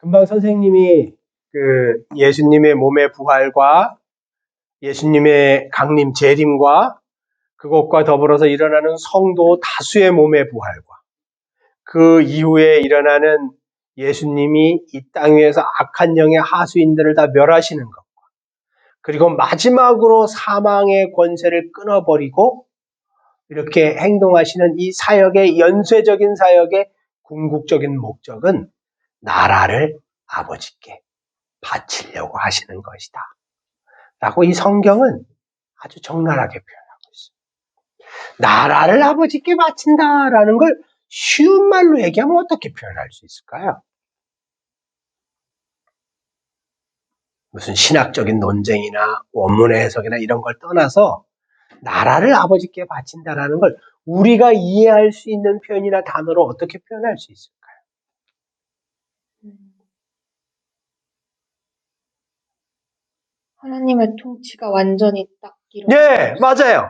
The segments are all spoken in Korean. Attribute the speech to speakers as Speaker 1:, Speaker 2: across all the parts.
Speaker 1: 금방 선생님이 그 예수님의 몸의 부활과 예수님의 강림 재림과 그것과 더불어서 일어나는 성도 다수의 몸의 부활과 그 이후에 일어나는 예수님이 이 땅 위에서 악한 영의 하수인들을 다 멸하시는 것과 그리고 마지막으로 사망의 권세를 끊어버리고 이렇게 행동하시는 이 사역의 연쇄적인 사역의 궁극적인 목적은 나라를 아버지께 바치려고 하시는 것이다 라고 이 성경은 아주 적나라하게 표현하고 있어요. 나라를 아버지께 바친다라는 걸 쉬운 말로 얘기하면 어떻게 표현할 수 있을까요? 무슨 신학적인 논쟁이나 원문의 해석이나 이런 걸 떠나서 나라를 아버지께 바친다라는 걸 우리가 이해할 수 있는 표현이나 단어로 어떻게 표현할 수 있을까요?
Speaker 2: 하나님의 통치가 완전히 딱
Speaker 1: 네, 맞아요.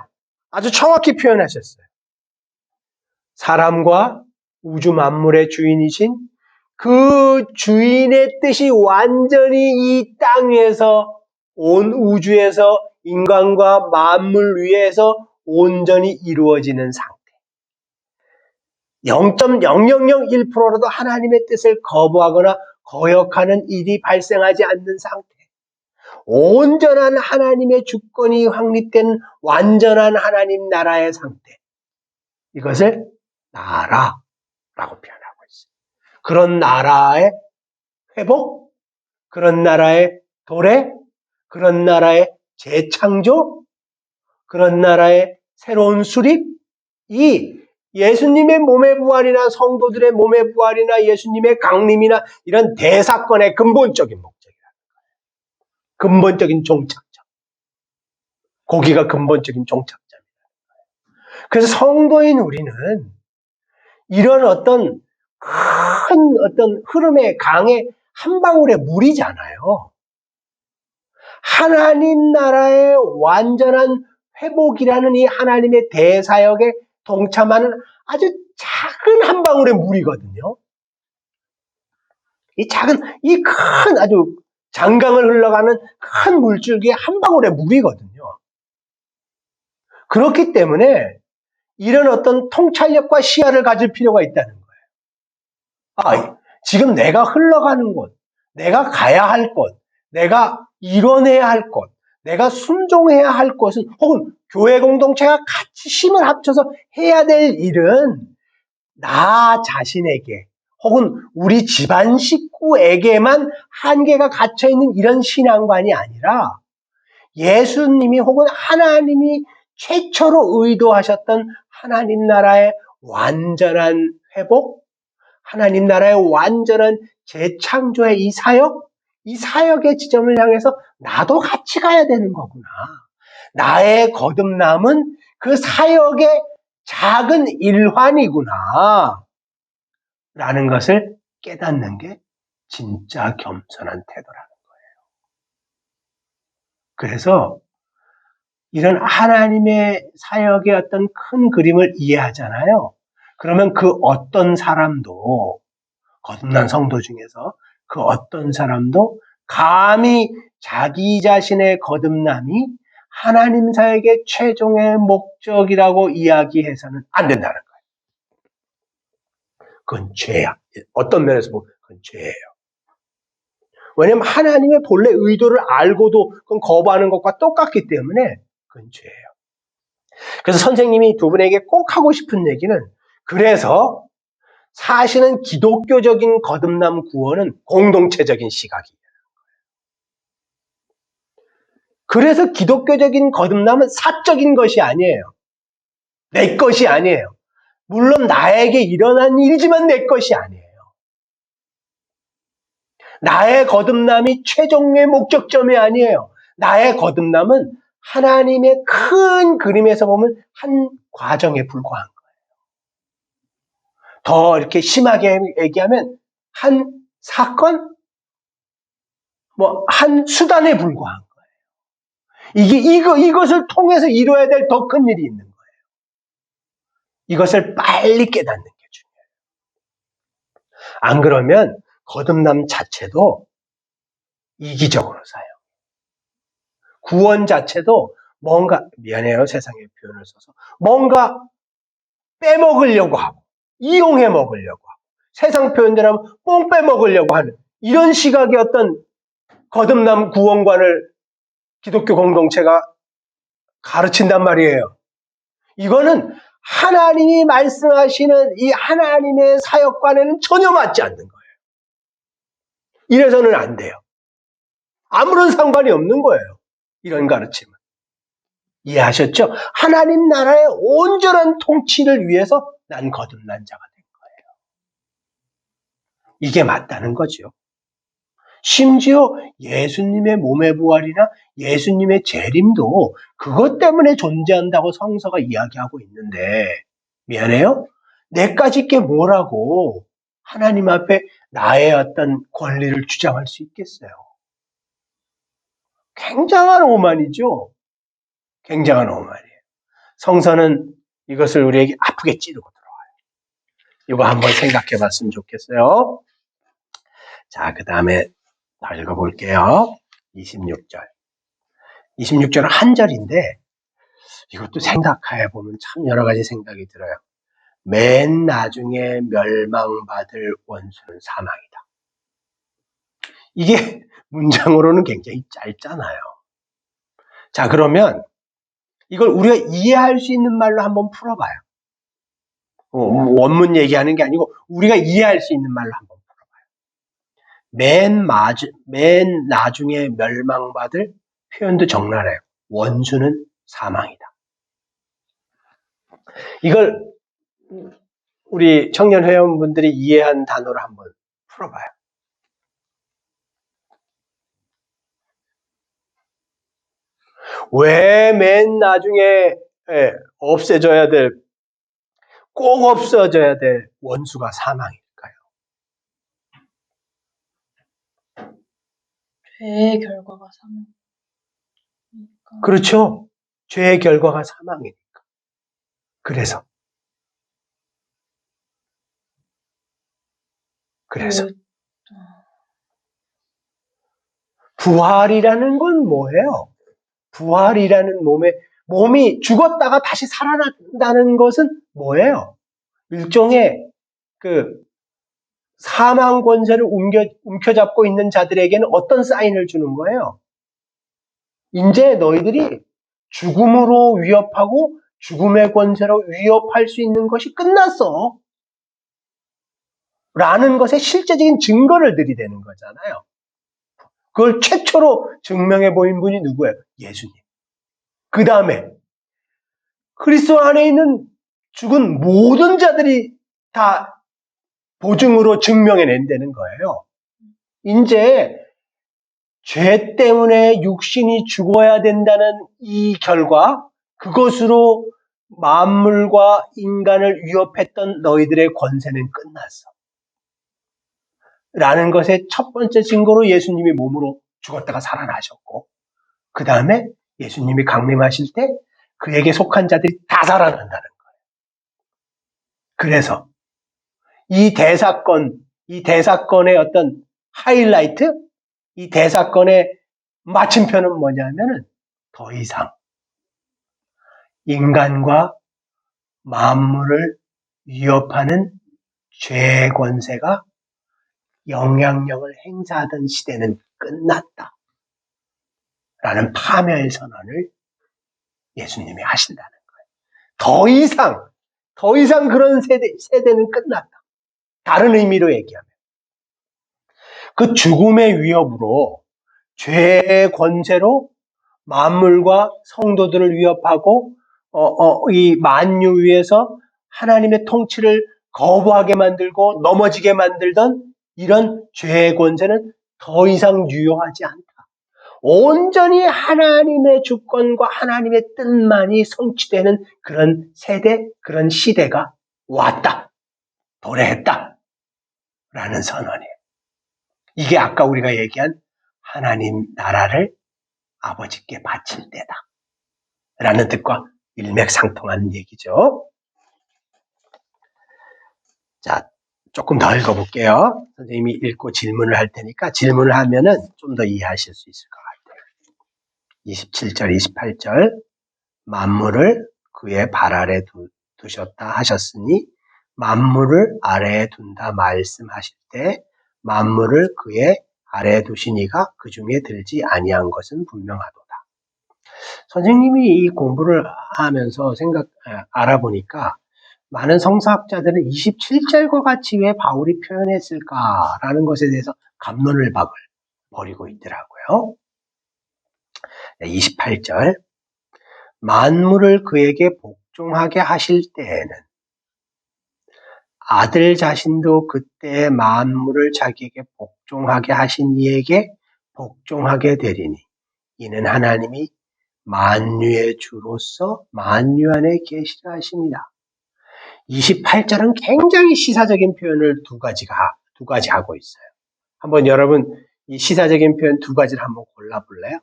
Speaker 1: 아주 정확히 표현하셨어요. 사람과 우주 만물의 주인이신 그 주인의 뜻이 완전히 이 땅 위에서 온 우주에서 인간과 만물 위에서 온전히 이루어지는 상태. 0.0001%라도 하나님의 뜻을 거부하거나 거역하는 일이 발생하지 않는 상태. 온전한 하나님의 주권이 확립된 완전한 하나님 나라의 상태. 이것을 나라라고 표현하고 있어요. 그런 나라의 회복, 그런 나라의 도래, 그런 나라의 재창조, 그런 나라의 새로운 수립, 이 예수님의 몸의 부활이나 성도들의 몸의 부활이나 예수님의 강림이나 이런 대사건의 근본적인 목적이라는 거예요. 근본적인 종착점. 거기가 근본적인 종착점이라는 거예요. 그래서 성도인 우리는 이런 어떤 큰 어떤 흐름의 강의 한 방울의 물이잖아요. 하나님 나라의 완전한 회복이라는 이 하나님의 대사역에 동참하는 아주 작은 한 방울의 물이거든요. 이 작은, 이 큰 아주 장강을 흘러가는 큰 물줄기의 한 방울의 물이거든요. 그렇기 때문에 이런 어떤 통찰력과 시야를 가질 필요가 있다는 거예요. 지금 내가 흘러가는 곳, 내가 가야 할 곳, 내가 이뤄내야 할 곳, 내가 순종해야 할 곳은 혹은 교회 공동체가 같이 힘을 합쳐서 해야 될 일은 나 자신에게 혹은 우리 집안 식구에게만 한계가 갇혀있는 이런 신앙관이 아니라 예수님이 혹은 하나님이 최초로 의도하셨던 하나님 나라의 완전한 회복, 하나님 나라의 완전한 재창조의 이 사역의 지점을 향해서 나도 같이 가야 되는 거구나. 나의 거듭남은 그 사역의 작은 일환이구나. 라는 것을 깨닫는 게 진짜 겸손한 태도라는 거예요. 그래서 이런 하나님의 사역의 어떤 큰 그림을 이해하잖아요. 그러면 그 어떤 사람도 거듭난 성도 중에서 그 어떤 사람도 감히 자기 자신의 거듭남이 하나님 사역의 최종의 목적이라고 이야기해서는 안 된다는 거예요. 그건 죄야. 어떤 면에서 보면 그건 죄예요. 왜냐하면 하나님의 본래 의도를 알고도 그건 거부하는 것과 똑같기 때문에 그건 죄예요. 그래서 선생님이 두 분에게 꼭 하고 싶은 얘기는 그래서 사실은 기독교적인 거듭남 구원은 공동체적인 시각이에요. 그래서 기독교적인 거듭남은 사적인 것이 아니에요. 내 것이 아니에요. 물론 나에게 일어난 일이지만 내 것이 아니에요. 나의 거듭남이 최종의 목적점이 아니에요. 나의 거듭남은 하나님의 큰 그림에서 보면 한 과정에 불과한 거예요. 더 이렇게 심하게 얘기하면 한 사건, 한 수단에 불과한 거예요. 이것을 통해서 이루어야 될 더 큰 일이 있는 거예요. 이것을 빨리 깨닫는 게 중요해요. 안 그러면 거듭남 자체도 이기적으로 사요. 구원 자체도 뭔가, 미안해요, 세상의 표현을 써서, 뭔가 빼먹으려고 하고, 이용해 먹으려고 하고, 세상 표현대로 하면 뽕 빼먹으려고 하는 이런 시각의 어떤 거듭남 구원관을 기독교 공동체가 가르친단 말이에요. 이거는 하나님이 말씀하시는 이 하나님의 사역관에는 전혀 맞지 않는 거예요. 이래서는 안 돼요. 아무런 상관이 없는 거예요. 이런 가르침은. 이해하셨죠? 하나님 나라의 온전한 통치를 위해서 난 거듭난 자가 된 거예요. 이게 맞다는 거죠. 심지어 예수님의 몸의 부활이나 예수님의 재림도 그것 때문에 존재한다고 성서가 이야기하고 있는데, 미안해요? 내까짓 게 뭐라고 하나님 앞에 나의 어떤 권리를 주장할 수 있겠어요? 굉장한 오만이죠. 굉장한 오만이에요. 성서는 이것을 우리에게 아프게 찌르고 들어와요. 이거 한번 생각해 봤으면 좋겠어요. 자, 그 다음에 더 읽어볼게요. 26절. 26절은 한 절인데 이것도 생각해 보면 참 여러 가지 생각이 들어요. 맨 나중에 멸망받을 원수는 사망이다. 이게 문장으로는 굉장히 짧잖아요. 자, 그러면 이걸 우리가 이해할 수 있는 말로 한번 풀어봐요. 원문 얘기하는 게 아니고 우리가 이해할 수 있는 말로 한번 풀어봐요. 맨 나중에 멸망받을 표현도 적나라해요. 원수는 사망이다. 이걸 우리 청년 회원분들이 이해한 단어로 한번 풀어봐요. 왜 맨 나중에 없애져야 될, 꼭 없어져야 될 원수가 사망일까요?
Speaker 2: 죄의 결과가 사망이니까.
Speaker 1: 그렇죠. 죄의 결과가 사망이니까. 그래서 부활이라는 건 뭐예요? 부활이라는 몸이 죽었다가 다시 살아난다는 것은 뭐예요? 일종의 그 사망 권세를 움켜잡고 있는 자들에게는 어떤 사인을 주는 거예요? 이제 너희들이 죽음으로 위협하고 죽음의 권세로 위협할 수 있는 것이 끝났어. 라는 것의 실제적인 증거를 들이대는 거잖아요. 그걸 최초로 증명해 보인 분이 누구예요? 예수님. 그 다음에 그리스도 안에 있는 죽은 모든 자들이 다 보증으로 증명해낸다는 거예요. 이제 죄 때문에 육신이 죽어야 된다는 이 결과, 그것으로 만물과 인간을 위협했던 너희들의 권세는 끝났어. 라는 것의 첫 번째 증거로 예수님이 몸으로 죽었다가 살아나셨고, 그 다음에 예수님이 강림하실 때 그에게 속한 자들이 다 살아난다는 거예요. 그래서 이 대사건의 어떤 하이라이트, 이 대사건의 마침표는 뭐냐면은 더 이상 인간과 만물을 위협하는 죄의 권세가 영향력을 행사하던 시대는 끝났다. 라는 파멸 선언을 예수님이 하신다는 거예요. 더 이상 그런 세대는 끝났다. 다른 의미로 얘기하면 그 죽음의 위협으로 죄의 권세로 만물과 성도들을 위협하고 이 만유 위에서 하나님의 통치를 거부하게 만들고 넘어지게 만들던 이런 죄의 권세는 더 이상 유효하지 않다. 온전히 하나님의 주권과 하나님의 뜻만이 성취되는 그런 세대, 그런 시대가 왔다. 도래했다. 라는 선언이에요. 이게 아까 우리가 얘기한 하나님 나라를 아버지께 바칠 때다. 라는 뜻과 일맥상통하는 얘기죠. 자, 조금 더 읽어볼게요. 선생님이 읽고 질문을 할 테니까 질문을 하면은 좀 더 이해하실 수 있을 것 같아요. 27절, 28절. 만물을 그의 발 아래 두셨다 하셨으니 만물을 아래에 둔다 말씀하실 때 만물을 그의 아래에 두시니가 그 중에 들지 아니한 것은 분명하도다. 선생님이 이 공부를 하면서 알아보니까 많은 성서학자들은 27절과 같이 왜 바울이 표현했을까라는 것에 대해서 갑론을 벌이고 있더라고요. 28절. 만물을 그에게 복종하게 하실 때에는 아들 자신도 그때 만물을 자기에게 복종하게 하신 이에게 복종하게 되리니 이는 하나님이 만유의 주로서 만유 안에 계시라 하십니다. 28절은 굉장히 시사적인 표현을 두 가지 하고 있어요. 한번 여러분 이 시사적인 표현 두 가지를 한번 골라볼래요?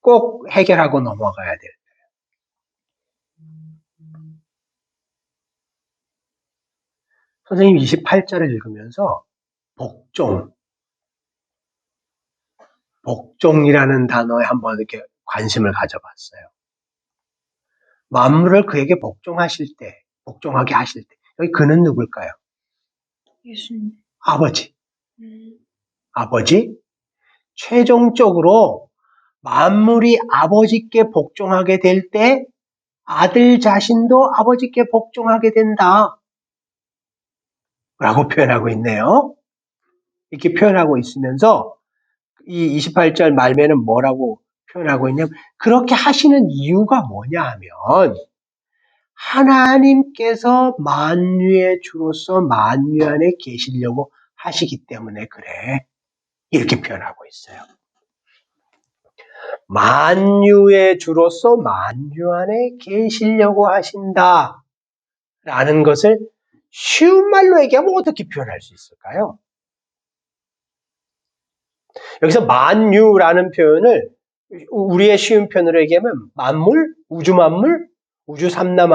Speaker 1: 꼭 해결하고 넘어가야 돼요. 선생님 28절을 읽으면서 복종이라는 단어에 한번 이렇게 관심을 가져봤어요. 만물을 그에게 복종하게 하실 때, 여기 그는 누굴까요?
Speaker 2: 예수님.
Speaker 1: 아버지. 아버지? 최종적으로 만물이 아버지께 복종하게 될 때 아들 자신도 아버지께 복종하게 된다. 라고 표현하고 있네요. 이렇게 표현하고 있으면서 이 28절 말면은 뭐라고 표현하고 있냐면 그렇게 하시는 이유가 뭐냐 하면 하나님께서 만유의 주로서 만유 안에 계시려고 하시기 때문에 그래. 이렇게 표현하고 있어요. 만유의 주로서 만유 안에 계시려고 하신다. 라는 것을 쉬운 말로 얘기하면 어떻게 표현할 수 있을까요? 여기서 만유라는 표현을 우리의 쉬운 표현으로 얘기하면 만물, 우주 만물, 우주 삼라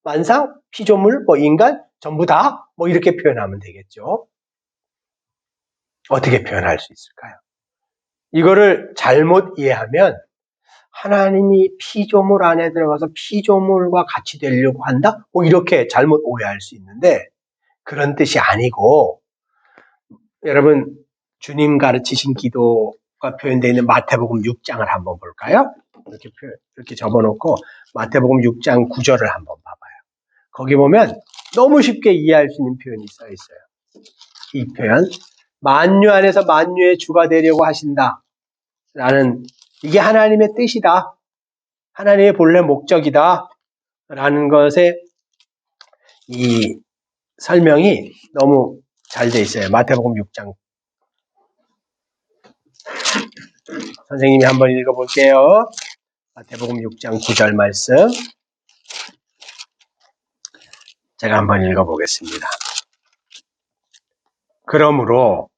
Speaker 1: 만상, 피조물, 인간 전부 다 이렇게 표현하면 되겠죠. 어떻게 표현할 수 있을까요? 이거를 잘못 이해하면 하나님이 피조물 안에 들어가서 피조물과 같이 되려고 한다? 이렇게 잘못 오해할 수 있는데 그런 뜻이 아니고 여러분 주님 가르치신 기도가 표현되어 있는 마태복음 6장을 한번 볼까요? 이렇게 접어놓고 마태복음 6장 9절을 한번 봐봐요. 거기 보면 너무 쉽게 이해할 수 있는 표현이 써 있어요. 이 표현 만유 안에서 만유의 주가 되려고 하신다. 라는 이게 하나님의 뜻이다. 하나님의 본래 목적이다. 라는 것에 이 설명이 너무 잘 돼 있어요. 마태복음 6장. 선생님이 한번 읽어볼게요. 마태복음 6장 9절 말씀. 제가 한번 읽어보겠습니다. 그러므로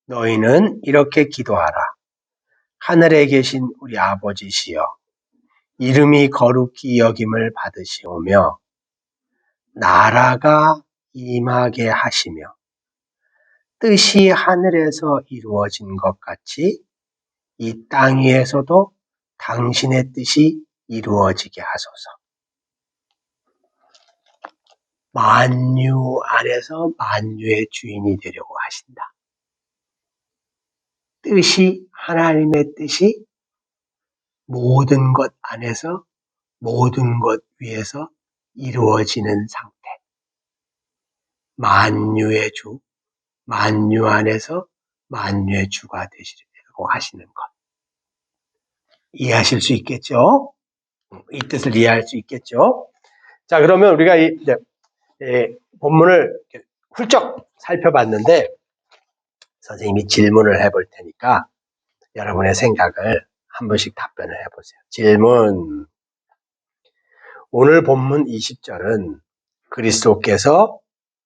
Speaker 1: 너희는 이렇게 기도하라. 하늘에 계신 우리 아버지시여 이름이 거룩히 여김을 받으시오며 나라가 임하게 하시며 뜻이 하늘에서 이루어진 것 같이 이 땅 위에서도 당신의 뜻이 이루어지게 하소서. 만유 안에서 만유의 주인이 되려고 하신다. 하나님의 뜻이 모든 것 안에서 모든 것 위에서 이루어지는 상태. 만유의 주, 만유 안에서 만유의 주가 되시려고 하시는 것. 이해하실 수 있겠죠? 이 뜻을 이해할 수 있겠죠? 자, 그러면 우리가 이 본문을 훌쩍 살펴봤는데 선생님이 질문을 해볼 테니까 여러분의 생각을 한 번씩 답변을 해보세요. 질문. 오늘 본문 20절은 그리스도께서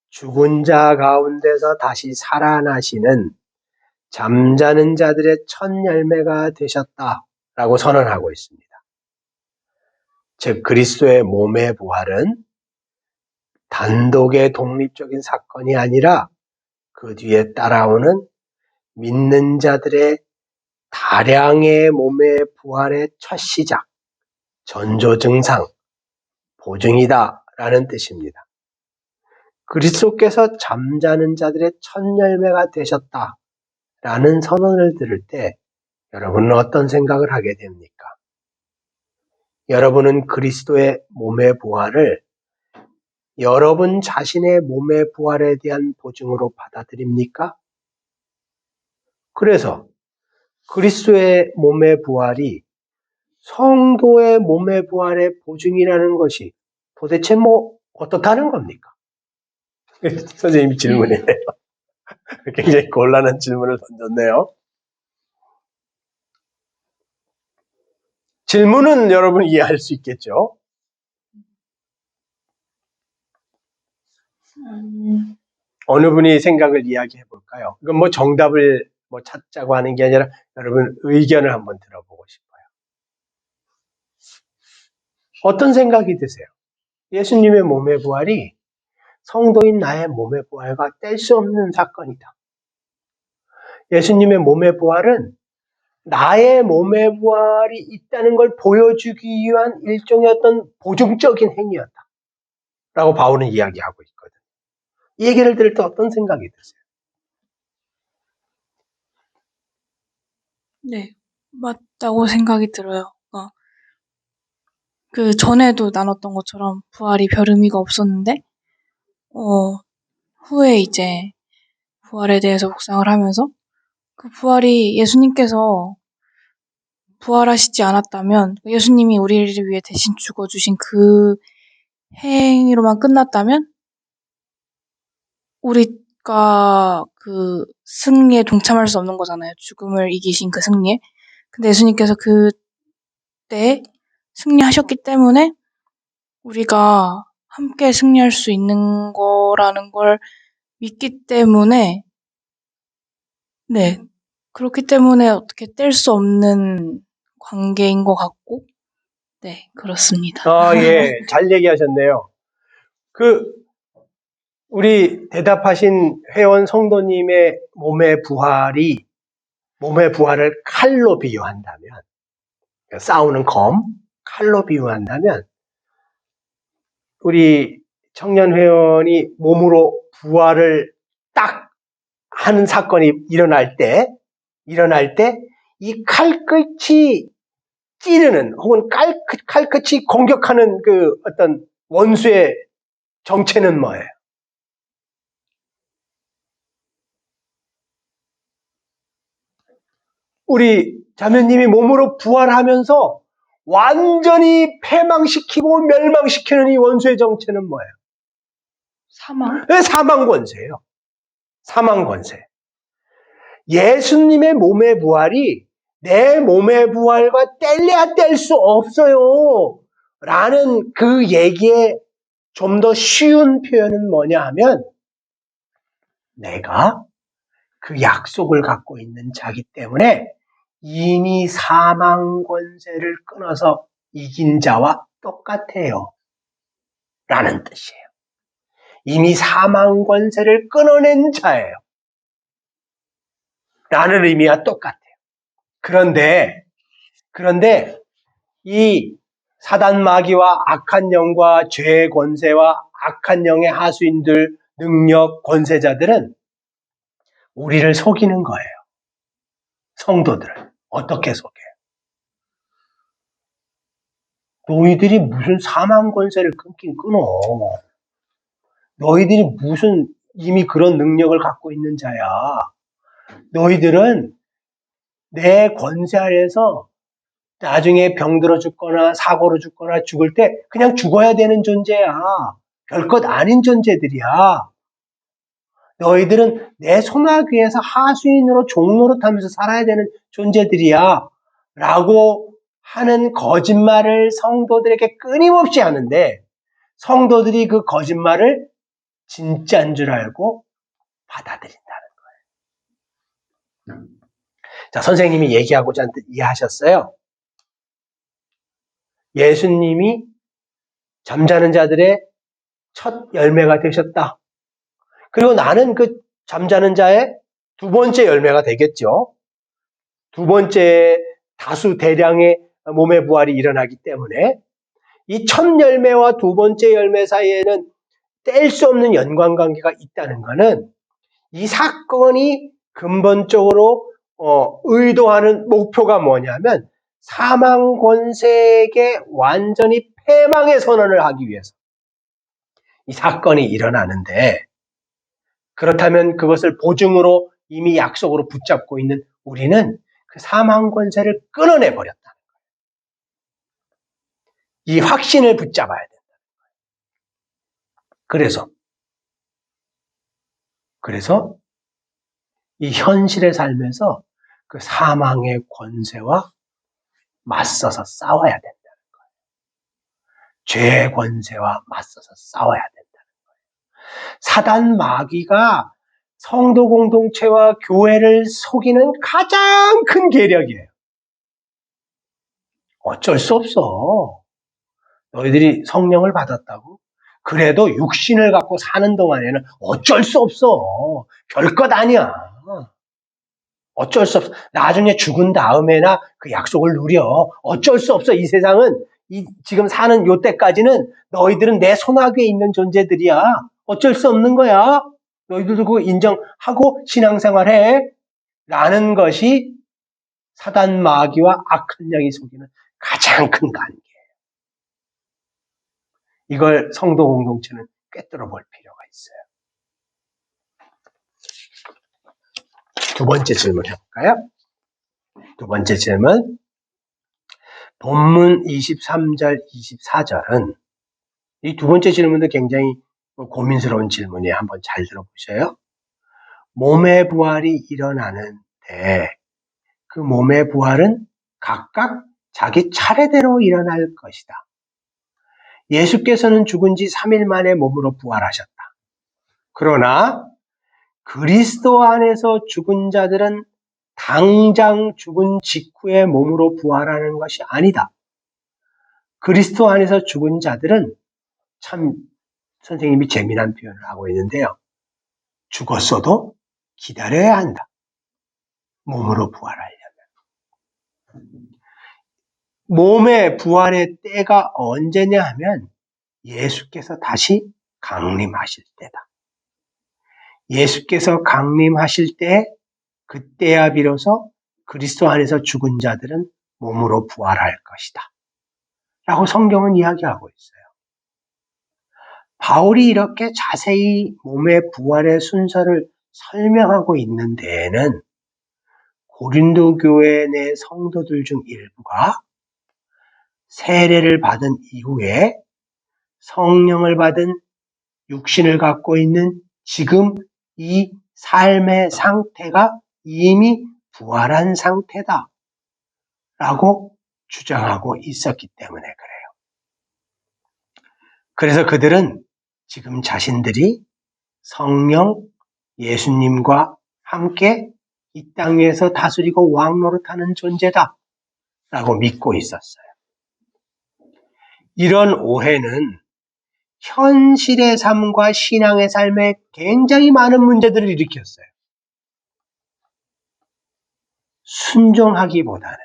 Speaker 1: 죽은 자 가운데서 다시 살아나시는 잠자는 자들의 첫 열매가 되셨다라고 선언하고 있습니다. 즉 그리스도의 몸의 부활은 단독의 독립적인 사건이 아니라 그 뒤에 따라오는 믿는 자들의 다량의 몸의 부활의 첫 시작, 전조 증상, 보증이다라는 뜻입니다. 그리스도께서 잠자는 자들의 첫 열매가 되셨다라는 선언을 들을 때 여러분은 어떤 생각을 하게 됩니까? 여러분은 그리스도의 몸의 부활을 여러분 자신의 몸의 부활에 대한 보증으로 받아들입니까? 그래서 그리스도의 몸의 부활이 성도의 몸의 부활의 보증이라는 것이 도대체 어떻다는 겁니까? 선생님이 질문이에요. 굉장히 곤란한 질문을 던졌네요. 질문은 여러분 이해할 수 있겠죠? 어느 분이 생각을 이야기해 볼까요? 이건 정답을 찾자고 하는 게 아니라 여러분 의견을 한번 들어보고 싶어요. 어떤 생각이 드세요? 예수님의 몸의 부활이 성도인 나의 몸의 부활과 뗄 수 없는 사건이다. 예수님의 몸의 부활은 나의 몸의 부활이 있다는 걸 보여주기 위한 일종의 어떤 보증적인 행위였다. 라고 바울은 이야기하고 있거든. 이 얘기를 들을 때 어떤 생각이 드세요?
Speaker 2: 네, 맞다고 생각이 들어요. 그 전에도 나눴던 것처럼 부활이 별 의미가 없었는데, 후에 이제 부활에 대해서 묵상을 하면서 그 부활이 예수님께서 부활하시지 않았다면, 예수님이 우리를 위해 대신 죽어주신 그 행위로만 끝났다면, 우리가 그 승리에 동참할 수 없는 거잖아요. 죽음을 이기신 그 승리에. 근데 예수님께서 그때 승리하셨기 때문에 우리가 함께 승리할 수 있는 거라는 걸 믿기 때문에, 네, 그렇기 때문에 어떻게 뗄 수 없는 관계인 것 같고, 네, 그렇습니다.
Speaker 1: 예, 잘 얘기하셨네요. 우리 대답하신 회원 성도님의 몸의 부활을 칼로 비유한다면, 싸우는 칼로 비유한다면, 우리 청년 회원이 몸으로 부활을 딱 하는 사건이 일어날 때, 이 칼끝이 찌르는, 혹은 칼끝이 공격하는 그 어떤 원수의 정체는 뭐예요? 우리 자매님이 몸으로 부활하면서 완전히 패망시키고 멸망시키는 이 원수의 정체는 뭐예요?
Speaker 2: 사망?
Speaker 1: 네, 사망 권세예요. 사망 권세. 예수님의 몸의 부활이 내 몸의 부활과 뗄래야 뗄 수 없어요. 라는 그 얘기의 좀 더 쉬운 표현은 뭐냐 하면, 내가 그 약속을 갖고 있는 자기 때문에 이미 사망 권세를 끊어서 이긴 자와 똑같아요. 라는 뜻이에요. 이미 사망 권세를 끊어낸 자예요. 라는 의미와 똑같아요. 그런데 이 사단 마귀와 악한 영과 죄의 권세와 악한 영의 하수인들, 능력, 권세자들은 우리를 속이는 거예요. 성도들을. 어떻게 속여요? 너희들이 무슨 사망 권세를 끊긴 끊어. 너희들이 무슨 이미 그런 능력을 갖고 있는 자야. 너희들은 내 권세 아래에서 나중에 병들어 죽거나 사고로 죽거나 죽을 때 그냥 죽어야 되는 존재야. 별것 아닌 존재들이야. 너희들은 내 손아귀에서 하수인으로 종노릇하면서 살아야 되는 존재들이야. 라고 하는 거짓말을 성도들에게 끊임없이 하는데, 성도들이 그 거짓말을 진짜인 줄 알고 받아들인다는 거예요. 자, 선생님이 얘기하고자 하는 뜻 이해하셨어요? 예수님이 잠자는 자들의 첫 열매가 되셨다. 그리고 나는 그 잠자는 자의 두 번째 열매가 되겠죠. 두 번째 다수 대량의 몸의 부활이 일어나기 때문에 이 첫 열매와 두 번째 열매 사이에는 뗄 수 없는 연관관계가 있다는 것은 이 사건이 근본적으로 의도하는 목표가 뭐냐면 사망 권세에게 완전히 패망의 선언을 하기 위해서 이 사건이 일어나는데, 그렇다면 그것을 보증으로 이미 약속으로 붙잡고 있는 우리는 그 사망 권세를 끊어내 버렸다. 이 확신을 붙잡아야 된다. 그래서 이 현실의 삶에서 그 사망의 권세와 맞서서 싸워야 된다는 거예요. 죄의 권세와 맞서서 싸워야 된다는 거예요. 사단 마귀가 성도 공동체와 교회를 속이는 가장 큰 계략이에요. 어쩔 수 없어. 너희들이 성령을 받았다고? 그래도 육신을 갖고 사는 동안에는 어쩔 수 없어. 별것 아니야. 어쩔 수 없어. 나중에 죽은 다음에나 그 약속을 누려. 어쩔 수 없어. 이 세상은 지금 사는 요때까지는 너희들은 내 손아귀에 있는 존재들이야. 어쩔 수 없는 거야. 너희들도 그거 인정하고 신앙생활해. 라는 것이 사단 마귀와 악한 영이 속이는 가장 큰 관계예요. 이걸 성도 공동체는 꿰뚫어 볼 필요가 있어요. 두 번째 질문 해볼까요? 두 번째 질문. 본문 23절, 24절은 이 두 번째 질문도 굉장히 고민스러운 질문이에요. 한번 잘 들어보세요. 몸의 부활이 일어나는데 그 몸의 부활은 각각 자기 차례대로 일어날 것이다. 예수께서는 죽은 지 3일 만에 몸으로 부활하셨다. 그러나 그리스도 안에서 죽은 자들은 당장 죽은 직후에 몸으로 부활하는 것이 아니다. 그리스도 안에서 죽은 자들은, 참 선생님이 재미난 표현을 하고 있는데요. 죽었어도 기다려야 한다. 몸으로 부활하려면. 몸의 부활의 때가 언제냐 하면 예수께서 다시 강림하실 때다. 예수께서 강림하실 때, 그때야 비로소 그리스도 안에서 죽은 자들은 몸으로 부활할 것이다. 라고 성경은 이야기하고 있어요. 바울이 이렇게 자세히 몸의 부활의 순서를 설명하고 있는 데에는 고린도 교회 내 성도들 중 일부가 세례를 받은 이후에 성령을 받은 육신을 갖고 있는 지금 이 삶의 상태가 이미 부활한 상태다 라고 주장하고 있었기 때문에 그래요. 그래서 그들은 지금 자신들이 성령 예수님과 함께 이 땅에서 다스리고 왕노릇하는 존재다 라고 믿고 있었어요. 이런 오해는 현실의 삶과 신앙의 삶에 굉장히 많은 문제들을 일으켰어요. 순종하기보다는,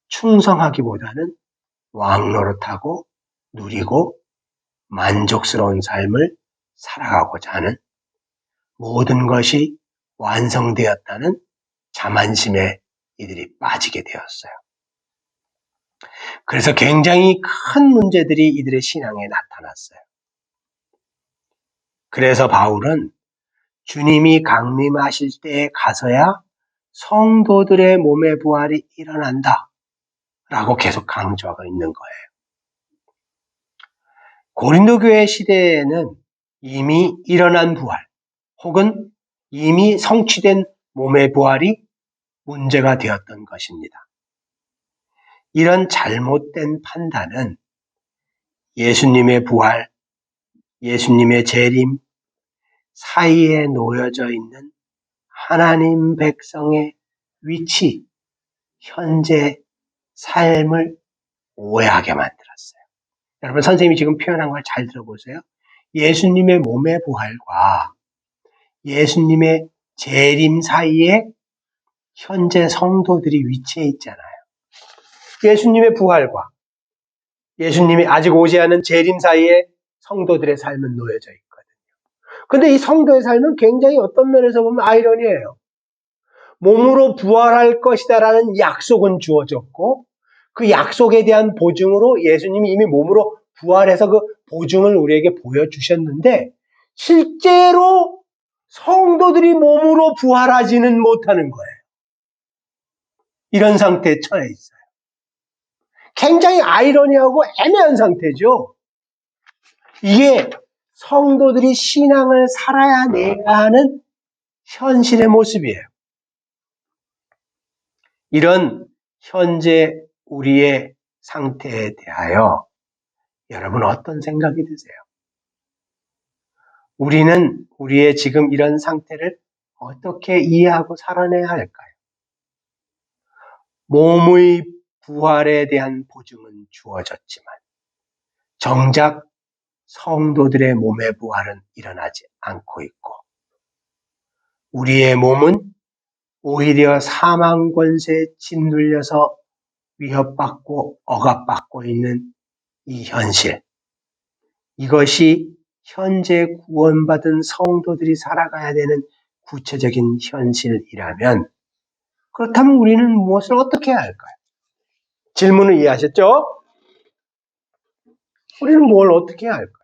Speaker 1: 충성하기보다는 왕노릇하고 누리고 만족스러운 삶을 살아가고자 하는, 모든 것이 완성되었다는 자만심에 이들이 빠지게 되었어요. 그래서 굉장히 큰 문제들이 이들의 신앙에 나타났어요. 그래서 바울은 주님이 강림하실 때에 가서야 성도들의 몸의 부활이 일어난다 라고 계속 강조하고 있는 거예요. 고린도 교회 시대에는 이미 일어난 부활 혹은 이미 성취된 몸의 부활이 문제가 되었던 것입니다. 이런 잘못된 판단은 예수님의 부활, 예수님의 재림 사이에 놓여져 있는 하나님 백성의 위치, 현재 삶을 오해하게 만들었어요. 여러분, 선생님이 지금 표현한 걸 잘 들어보세요. 예수님의 몸의 부활과 예수님의 재림 사이에 현재 성도들이 위치해 있잖아요. 예수님의 부활과 예수님이 아직 오지 않은 재림 사이에 성도들의 삶은 놓여져 있거든요. 근데 이 성도의 삶은 굉장히 어떤 면에서 보면 아이러니해요. 몸으로 부활할 것이다라는 약속은 주어졌고 그 약속에 대한 보증으로 예수님이 이미 몸으로 부활해서 그 보증을 우리에게 보여주셨는데 실제로 성도들이 몸으로 부활하지는 못하는 거예요. 이런 상태에 처해 있어요. 굉장히 아이러니하고 애매한 상태죠. 이게 성도들이 신앙을 살아야 내가 하는 현실의 모습이에요. 이런 현재 우리의 상태에 대하여 여러분 어떤 생각이 드세요? 우리는 우리의 지금 이런 상태를 어떻게 이해하고 살아내야 할까요? 몸의 부활에 대한 보증은 주어졌지만 정작 성도들의 몸의 부활은 일어나지 않고 있고 우리의 몸은 오히려 사망 권세에 짓눌려서 위협받고 억압받고 있는 이 현실, 이것이 현재 구원받은 성도들이 살아가야 되는 구체적인 현실이라면 그렇다면 우리는 무엇을 어떻게 해야 할까요? 질문을 이해하셨죠? 우리는 뭘 어떻게 해야 할까요?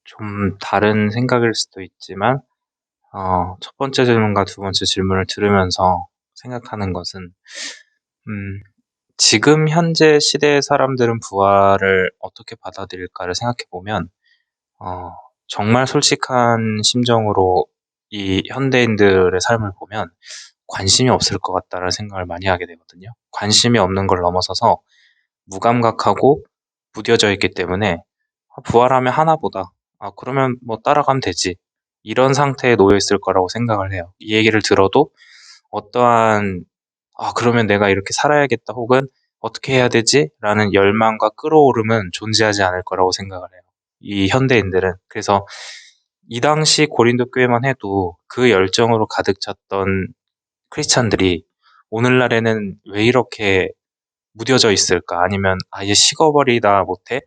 Speaker 3: 좀 다른 생각일 수도 있지만 첫 번째 질문과 두 번째 질문을 들으면서 생각하는 것은 지금 현재 시대의 사람들은 부활을 어떻게 받아들일까를 생각해 보면 정말 솔직한 심정으로 이 현대인들의 삶을 보면 관심이 없을 것 같다는 생각을 많이 하게 되거든요. 관심이 없는 걸 넘어서서 무감각하고 무뎌져 있기 때문에 부활하면 하나보다 그러면 뭐 따라가면 되지. 이런 상태에 놓여 있을 거라고 생각을 해요. 이 얘기를 들어도 어떠한 그러면 내가 이렇게 살아야겠다 혹은 어떻게 해야 되지? 라는 열망과 끌어오름은 존재하지 않을 거라고 생각을 해요. 이 현대인들은. 그래서 이 당시 고린도 교회만 해도 그 열정으로 가득 찼던 크리스찬들이 오늘날에는 왜 이렇게 무뎌져 있을까? 아니면 아예 식어버리다 못해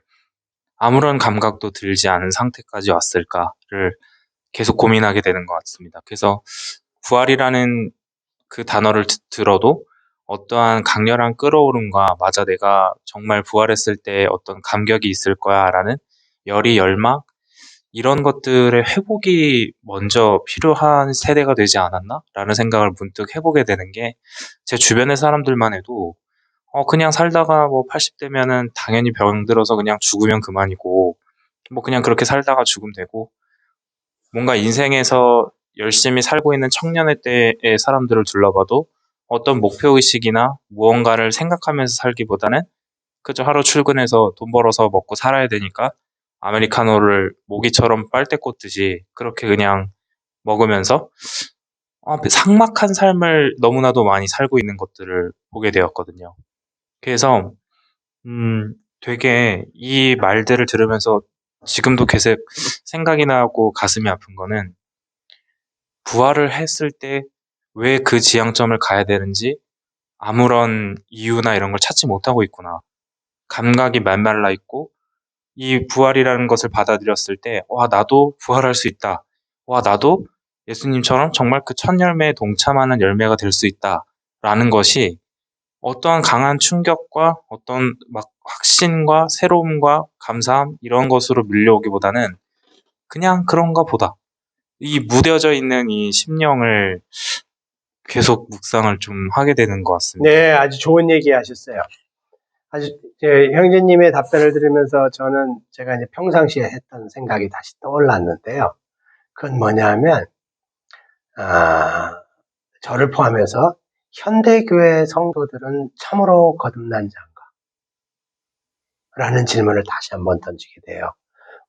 Speaker 3: 아무런 감각도 들지 않은 상태까지 왔을까를 계속 고민하게 되는 것 같습니다. 그래서 부활이라는 그 단어를 들어도 어떠한 강렬한 끌어오름과 맞아 내가 정말 부활했을 때 어떤 감격이 있을 거야 라는 열이 열망 이런 것들의 회복이 먼저 필요한 세대가 되지 않았나? 라는 생각을 문득 해보게 되는 게 제 주변의 사람들만 해도 그냥 살다가 뭐 80대면은 당연히 병들어서 그냥 죽으면 그만이고 뭐 그냥 그렇게 살다가 죽으면 되고 뭔가 인생에서 열심히 살고 있는 청년의 때의 사람들을 둘러봐도 어떤 목표의식이나 무언가를 생각하면서 살기보다는 그저 하루 출근해서 돈 벌어서 먹고 살아야 되니까 아메리카노를 모기처럼 빨대 꽂듯이 그렇게 그냥 먹으면서 삭막한 삶을 너무나도 많이 살고 있는 것들을 보게 되었거든요. 그래서 되게 이 말들을 들으면서 지금도 계속 생각이 나고 가슴이 아픈 거는 부활을 했을 때 왜 그 지향점을 가야 되는지 아무런 이유나 이런 걸 찾지 못하고 있구나. 감각이 메말라 있고 이 부활이라는 것을 받아들였을 때 나도 부활할 수 있다. 나도 예수님처럼 정말 그 첫 열매에 동참하는 열매가 될 수 있다. 라는 것이 어떠한 강한 충격과 어떤 막 확신과 새로움과 감사함 이런 것으로 밀려오기보다는 그냥 그런가 보다. 이 무뎌져 있는 이 심령을 계속 묵상을 좀 하게 되는 것 같습니다.
Speaker 1: 네, 아주 좋은 얘기 하셨어요. 아주 형제님의 답변을 들으면서 저는 제가 이제 평상시에 했던 생각이 다시 떠올랐는데요. 그건 뭐냐면 저를 포함해서 현대교회 성도들은 참으로 거듭난 자인가? 라는 질문을 다시 한번 던지게 돼요.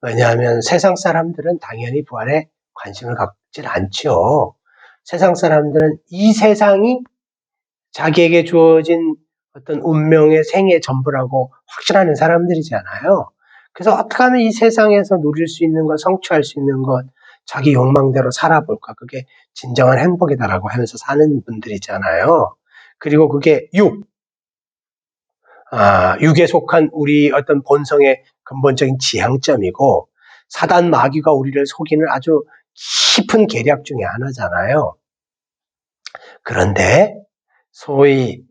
Speaker 1: 왜냐하면 세상 사람들은 당연히 부활에 관심을 갖질 않죠. 세상 사람들은 이 세상이 자기에게 주어진 어떤 운명의 생의 전부라고 확신하는 사람들이잖아요. 그래서 어떻게 하면 이 세상에서 누릴 수 있는 것, 성취할 수 있는 것, 자기 욕망대로 살아볼까? 그게 진정한 행복이다라고 하면서 사는 분들이잖아요. 그리고 그게 육에 속한 우리 어떤 본성의 근본적인 지향점이고, 사단 마귀가 우리를 속이는 아주 깊은 계략 중에 하나잖아요. 그런데 소위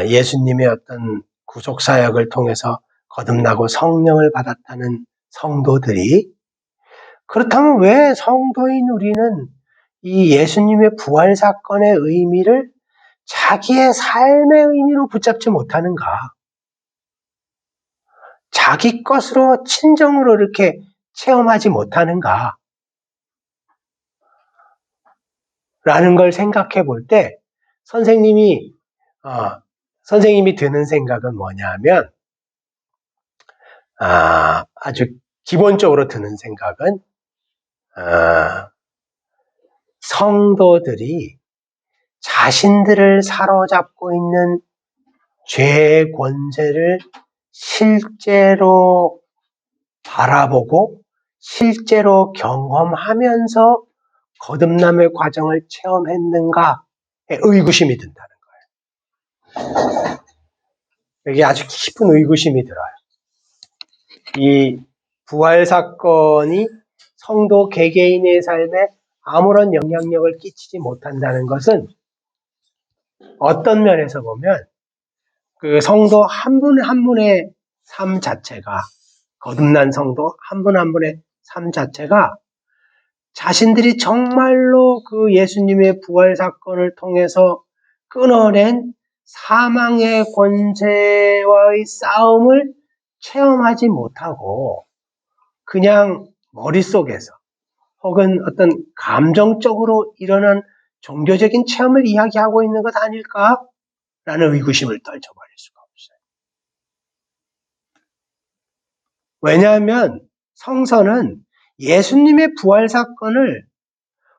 Speaker 1: 예수님의 어떤 구속사역을 통해서 거듭나고 성령을 받았다는 성도들이, 그렇다면 왜 성도인 우리는 이 예수님의 부활 사건의 의미를 자기의 삶의 의미로 붙잡지 못하는가? 자기 것으로 친정으로 이렇게 체험하지 못하는가? 라는 걸 생각해 볼 때 선생님이 드는 생각은 뭐냐면, 아주 기본적으로 드는 생각은 성도들이 자신들을 사로잡고 있는 죄의 권세를 실제로 바라보고 실제로 경험하면서 거듭남의 과정을 체험했는가에 의구심이 든다는 거예요. 여기 아주 깊은 의구심이 들어요. 이 부활 사건이 성도 개개인의 삶에 아무런 영향력을 끼치지 못한다는 것은 어떤 면에서 보면 그 성도 한 분 한 분의 삶 자체가, 거듭난 성도 한 분 한 분의 삶 자체가 자신들이 정말로 그 예수님의 부활 사건을 통해서 끊어낸 사망의 권세와의 싸움을 체험하지 못하고 그냥 머릿속에서 혹은 어떤 감정적으로 일어난 종교적인 체험을 이야기하고 있는 것 아닐까라는 의구심을 떨쳐버릴 수가 없어요. 왜냐하면 성서는 예수님의 부활 사건을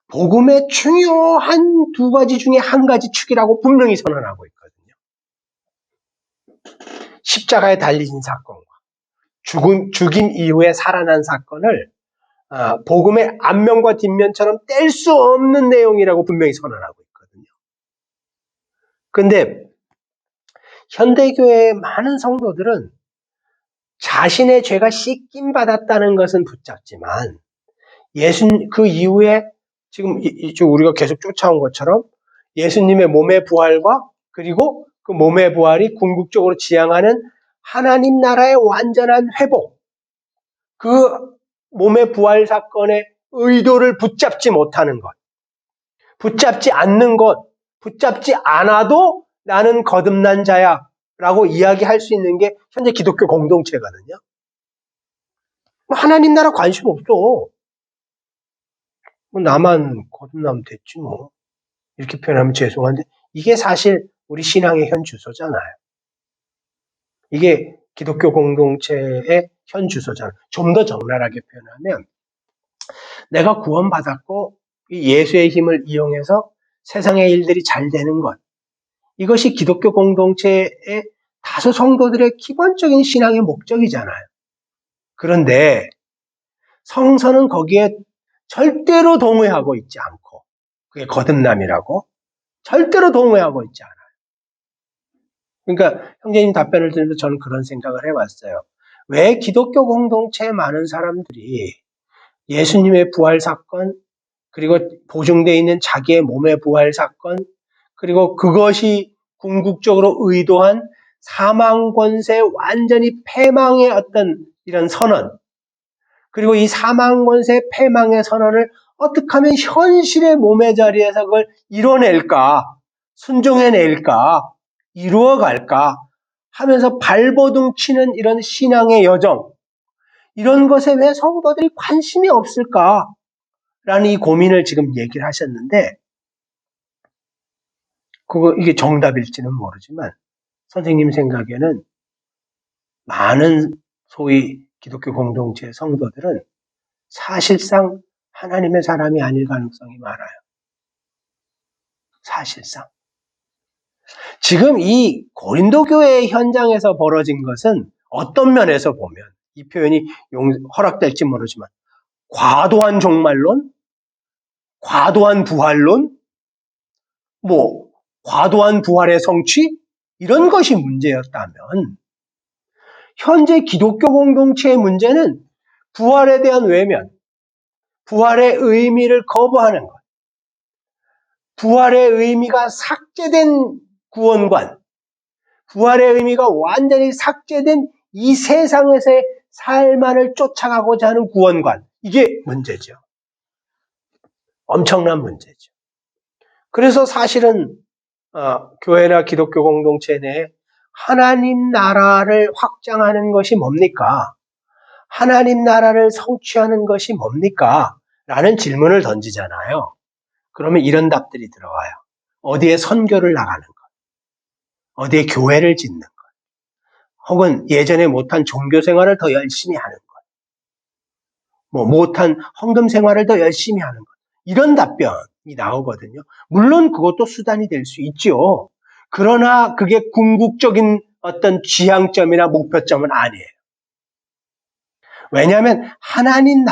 Speaker 1: 복음의 중요한 두 가지 중에 한 가지 축이라고 분명히 선언하고 있거든요. 십자가에 달리신 사건과 죽임 이후에 살아난 사건을 복음의 앞면과 뒷면처럼 뗄 수 없는 내용이라고 분명히 선언하고 있거든요. 그런데 현대교회의 많은 성도들은 자신의 죄가 씻김 받았다는 것은 붙잡지만 그 이후에 지금 우리가 계속 쫓아온 것처럼 예수님의 몸의 부활과 그리고 그 몸의 부활이 궁극적으로 지향하는 하나님 나라의 완전한 회복, 그 몸의 부활 사건의 의도를 붙잡지 못하는 것, 붙잡지 않는 것, 붙잡지 않아도 나는 거듭난 자야 라고 이야기할 수 있는 게 현재 기독교 공동체거든요. 하나님 나라 관심 없어. 나만 거듭나면 됐지 뭐. 이렇게 표현하면 죄송한데 이게 사실 우리 신앙의 현 주소잖아요. 이게 기독교 공동체의 현 주소잖아요. 좀 더 적나라하게 표현하면 내가 구원받았고 예수의 힘을 이용해서 세상의 일들이 잘 되는 것, 이것이 기독교 공동체의 다수 성도들의 기본적인 신앙의 목적이잖아요. 그런데 성서는 거기에 절대로 동의하고 있지 않고, 그게 거듭남이라고 절대로 동의하고 있지 않아요. 그러니까 형제님 답변을 들으면서 저는 그런 생각을 해봤어요. 왜 기독교 공동체의 많은 사람들이 예수님의 부활 사건, 그리고 보증되어 있는 자기의 몸의 부활 사건, 그리고 그것이 궁극적으로 의도한 사망 권세 완전히 패망의 어떤 이런 선언, 그리고 이 사망 권세 패망의 선언을 어떻게 하면 현실의 몸의 자리에서 그걸 이뤄낼까, 순종해낼까, 이루어갈까 하면서 발버둥 치는 이런 신앙의 여정, 이런 것에 왜 성도들이 관심이 없을까? 라는 이 고민을 지금 얘기를 하셨는데, 이게 정답일지는 모르지만, 선생님 생각에는 많은 소위 기독교 공동체 성도들은 사실상 하나님의 사람이 아닐 가능성이 많아요. 사실상. 지금 이 고린도 교회의 현장에서 벌어진 것은 어떤 면에서 보면 이 표현이 허락될지 모르지만 과도한 종말론, 과도한 부활론, 과도한 부활의 성취 이런 것이 문제였다면 현재 기독교 공동체의 문제는 부활에 대한 외면, 부활의 의미를 거부하는 것, 부활의 의미가 삭제된 구원관, 부활의 의미가 완전히 삭제된 이 세상에서의 삶만을 쫓아가고자 하는 구원관, 이게 문제죠. 엄청난 문제죠. 그래서 사실은 교회나 기독교 공동체 내에 하나님 나라를 확장하는 것이 뭡니까? 하나님 나라를 성취하는 것이 뭡니까? 라는 질문을 던지잖아요. 그러면 이런 답들이 들어와요. 어디에 선교를 나가는 것, 어디에 교회를 짓는 것, 혹은 예전에 못한 종교 생활을 더 열심히 하는 것, 못한 헌금 생활을 더 열심히 하는 것, 이런 답변이 나오거든요. 물론 그것도 수단이 될 수 있죠. 그러나 그게 궁극적인 어떤 지향점이나 목표점은 아니에요. 왜냐하면 하나님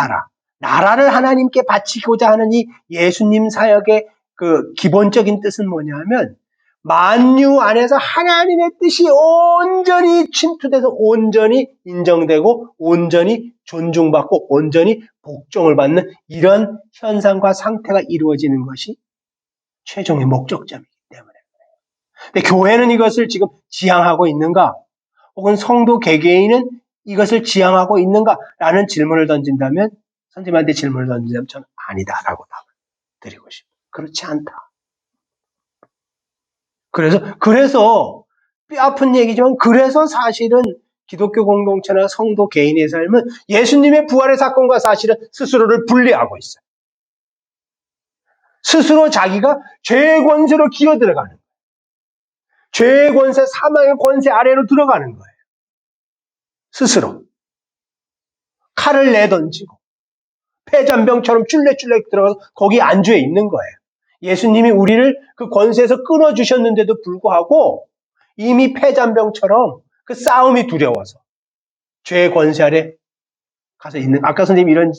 Speaker 1: 나라를 하나님께 바치고자 하는 이 예수님 사역의 그 기본적인 뜻은 뭐냐면 만유 안에서 하나님의 뜻이 온전히 침투돼서 온전히 인정되고 온전히 존중받고 온전히 복종을 받는 이런 현상과 상태가 이루어지는 것이 최종의 목적점이기 때문에. 근데 교회는 이것을 지금 지향하고 있는가? 혹은 성도 개개인은 이것을 지향하고 있는가라는 질문을 던진다면, 선생님한테 질문을 던진다면 저는 아니다라고 답을 드리고 싶어요. 그렇지 않다. 그래서 뼈아픈 얘기지만 그래서 사실은 기독교 공동체나 성도 개인의 삶은 예수님의 부활의 사건과 사실은 스스로를 분리하고 있어요. 스스로 자기가 죄의 권세로 기어 들어가는 거예요. 죄의 권세, 사망의 권세 아래로 들어가는 거예요. 스스로. 칼을 내던지고 폐잔병처럼 쫄래쫄래 들어가서 거기 안주해 있는 거예요. 예수님이 우리를 그 권세에서 끊어주셨는데도 불구하고 이미 폐잔병처럼 그 싸움이 두려워서 죄의 권세 아래 가서 있는, 아까 선생님이 이런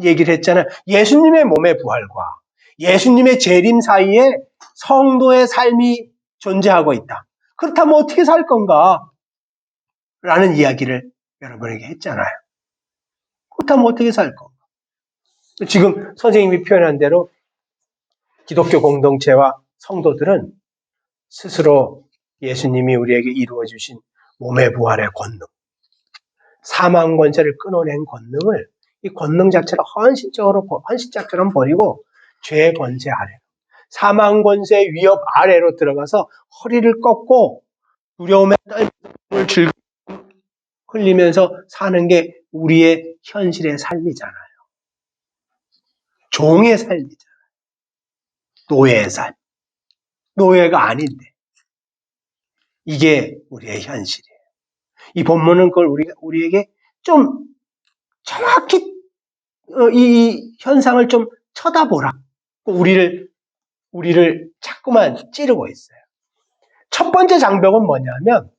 Speaker 1: 얘기를 했잖아요. 예수님의 몸의 부활과 예수님의 재림 사이에 성도의 삶이 존재하고 있다. 그렇다면 어떻게 살 건가? 라는 이야기를 여러분에게 했잖아요. 그렇다면 어떻게 살 건가? 지금 선생님이 표현한 대로 기독교 공동체와 성도들은 스스로 예수님이 우리에게 이루어주신 몸의 부활의 권능, 사망 권세를 끊어낸 권능을 이 권능 자체를 헌신짝처럼 버리고 죄의 권세 아래, 사망 권세 위협 아래로 들어가서 허리를 꺾고 두려움에 떨림을 즐기고 흘리면서 사는 게 우리의 현실의 삶이잖아요. 종의 삶이잖아요. 노예의 삶. 노예가 아닌데. 이게 우리의 현실이에요. 이 본문은 그걸 우리에게 좀 정확히 이 현상을 좀 쳐다보라. 우리를 자꾸만 찌르고 있어요. 첫 번째 장벽은 뭐냐면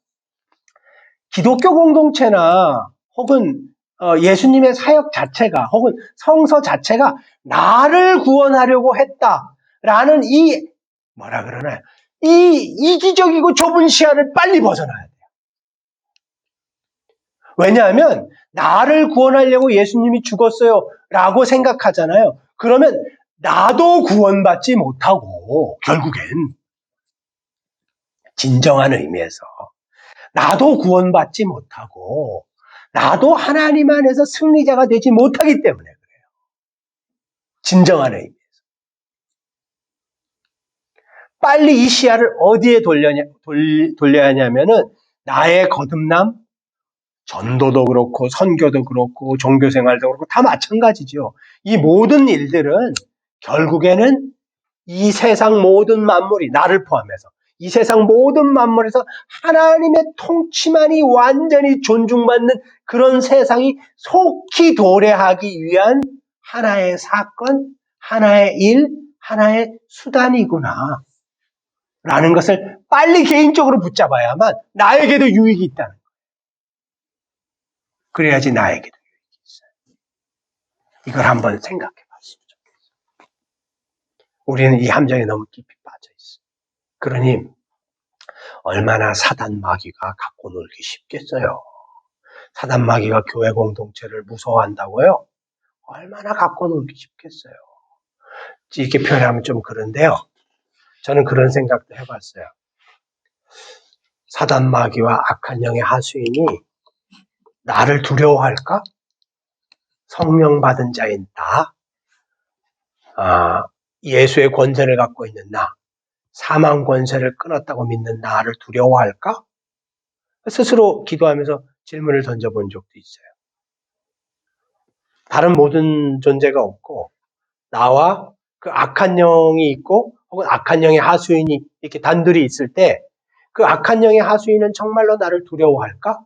Speaker 1: 기독교 공동체나 혹은 예수님의 사역 자체가 혹은 성서 자체가 나를 구원하려고 했다라는 이 이기적이고 좁은 시야를 빨리 벗어나야 돼요. 왜냐하면 나를 구원하려고 예수님이 죽었어요 라고 생각하잖아요. 그러면 나도 구원받지 못하고 결국엔 진정한 의미에서 나도 구원받지 못하고 나도 하나님 안에서 승리자가 되지 못하기 때문에 그래요. 진정한 의미에서. 빨리 이 시야를 어디에 돌려야 하냐면은 나의 거듭남, 전도도 그렇고 선교도 그렇고 종교생활도 그렇고 다 마찬가지죠. 이 모든 일들은 결국에는 이 세상 모든 만물이 나를 포함해서 이 세상 모든 만물에서 하나님의 통치만이 완전히 존중받는 그런 세상이 속히 도래하기 위한 하나의 사건, 하나의 일, 하나의 수단이구나 라는 것을 빨리 개인적으로 붙잡아야만 나에게도 유익이 있다는 거예요. 그래야지 나에게도 유익이 있어요. 이걸 한번 생각해 봤으면 좋겠어요. 우리는 이 함정에 너무 깊이 빠져 있어요. 그러니 얼마나 사단 마귀가 갖고 놀기 쉽겠어요. 사단 마귀가 교회 공동체를 무서워한다고요? 얼마나 갖고 놀기 쉽겠어요. 이렇게 표현하면 좀 그런데요. 저는 그런 생각도 해봤어요. 사단 마귀와 악한 영의 하수인이 나를 두려워할까? 성령 받은 자인 나, 예수의 권세를 갖고 있는 나, 사망 권세를 끊었다고 믿는 나를 두려워할까? 스스로 기도하면서 질문을 던져본 적도 있어요. 다른 모든 존재가 없고 나와 그 악한 영이 있고 혹은 악한 영의 하수인이 이렇게 단둘이 있을 때 그 악한 영의 하수인은 정말로 나를 두려워할까?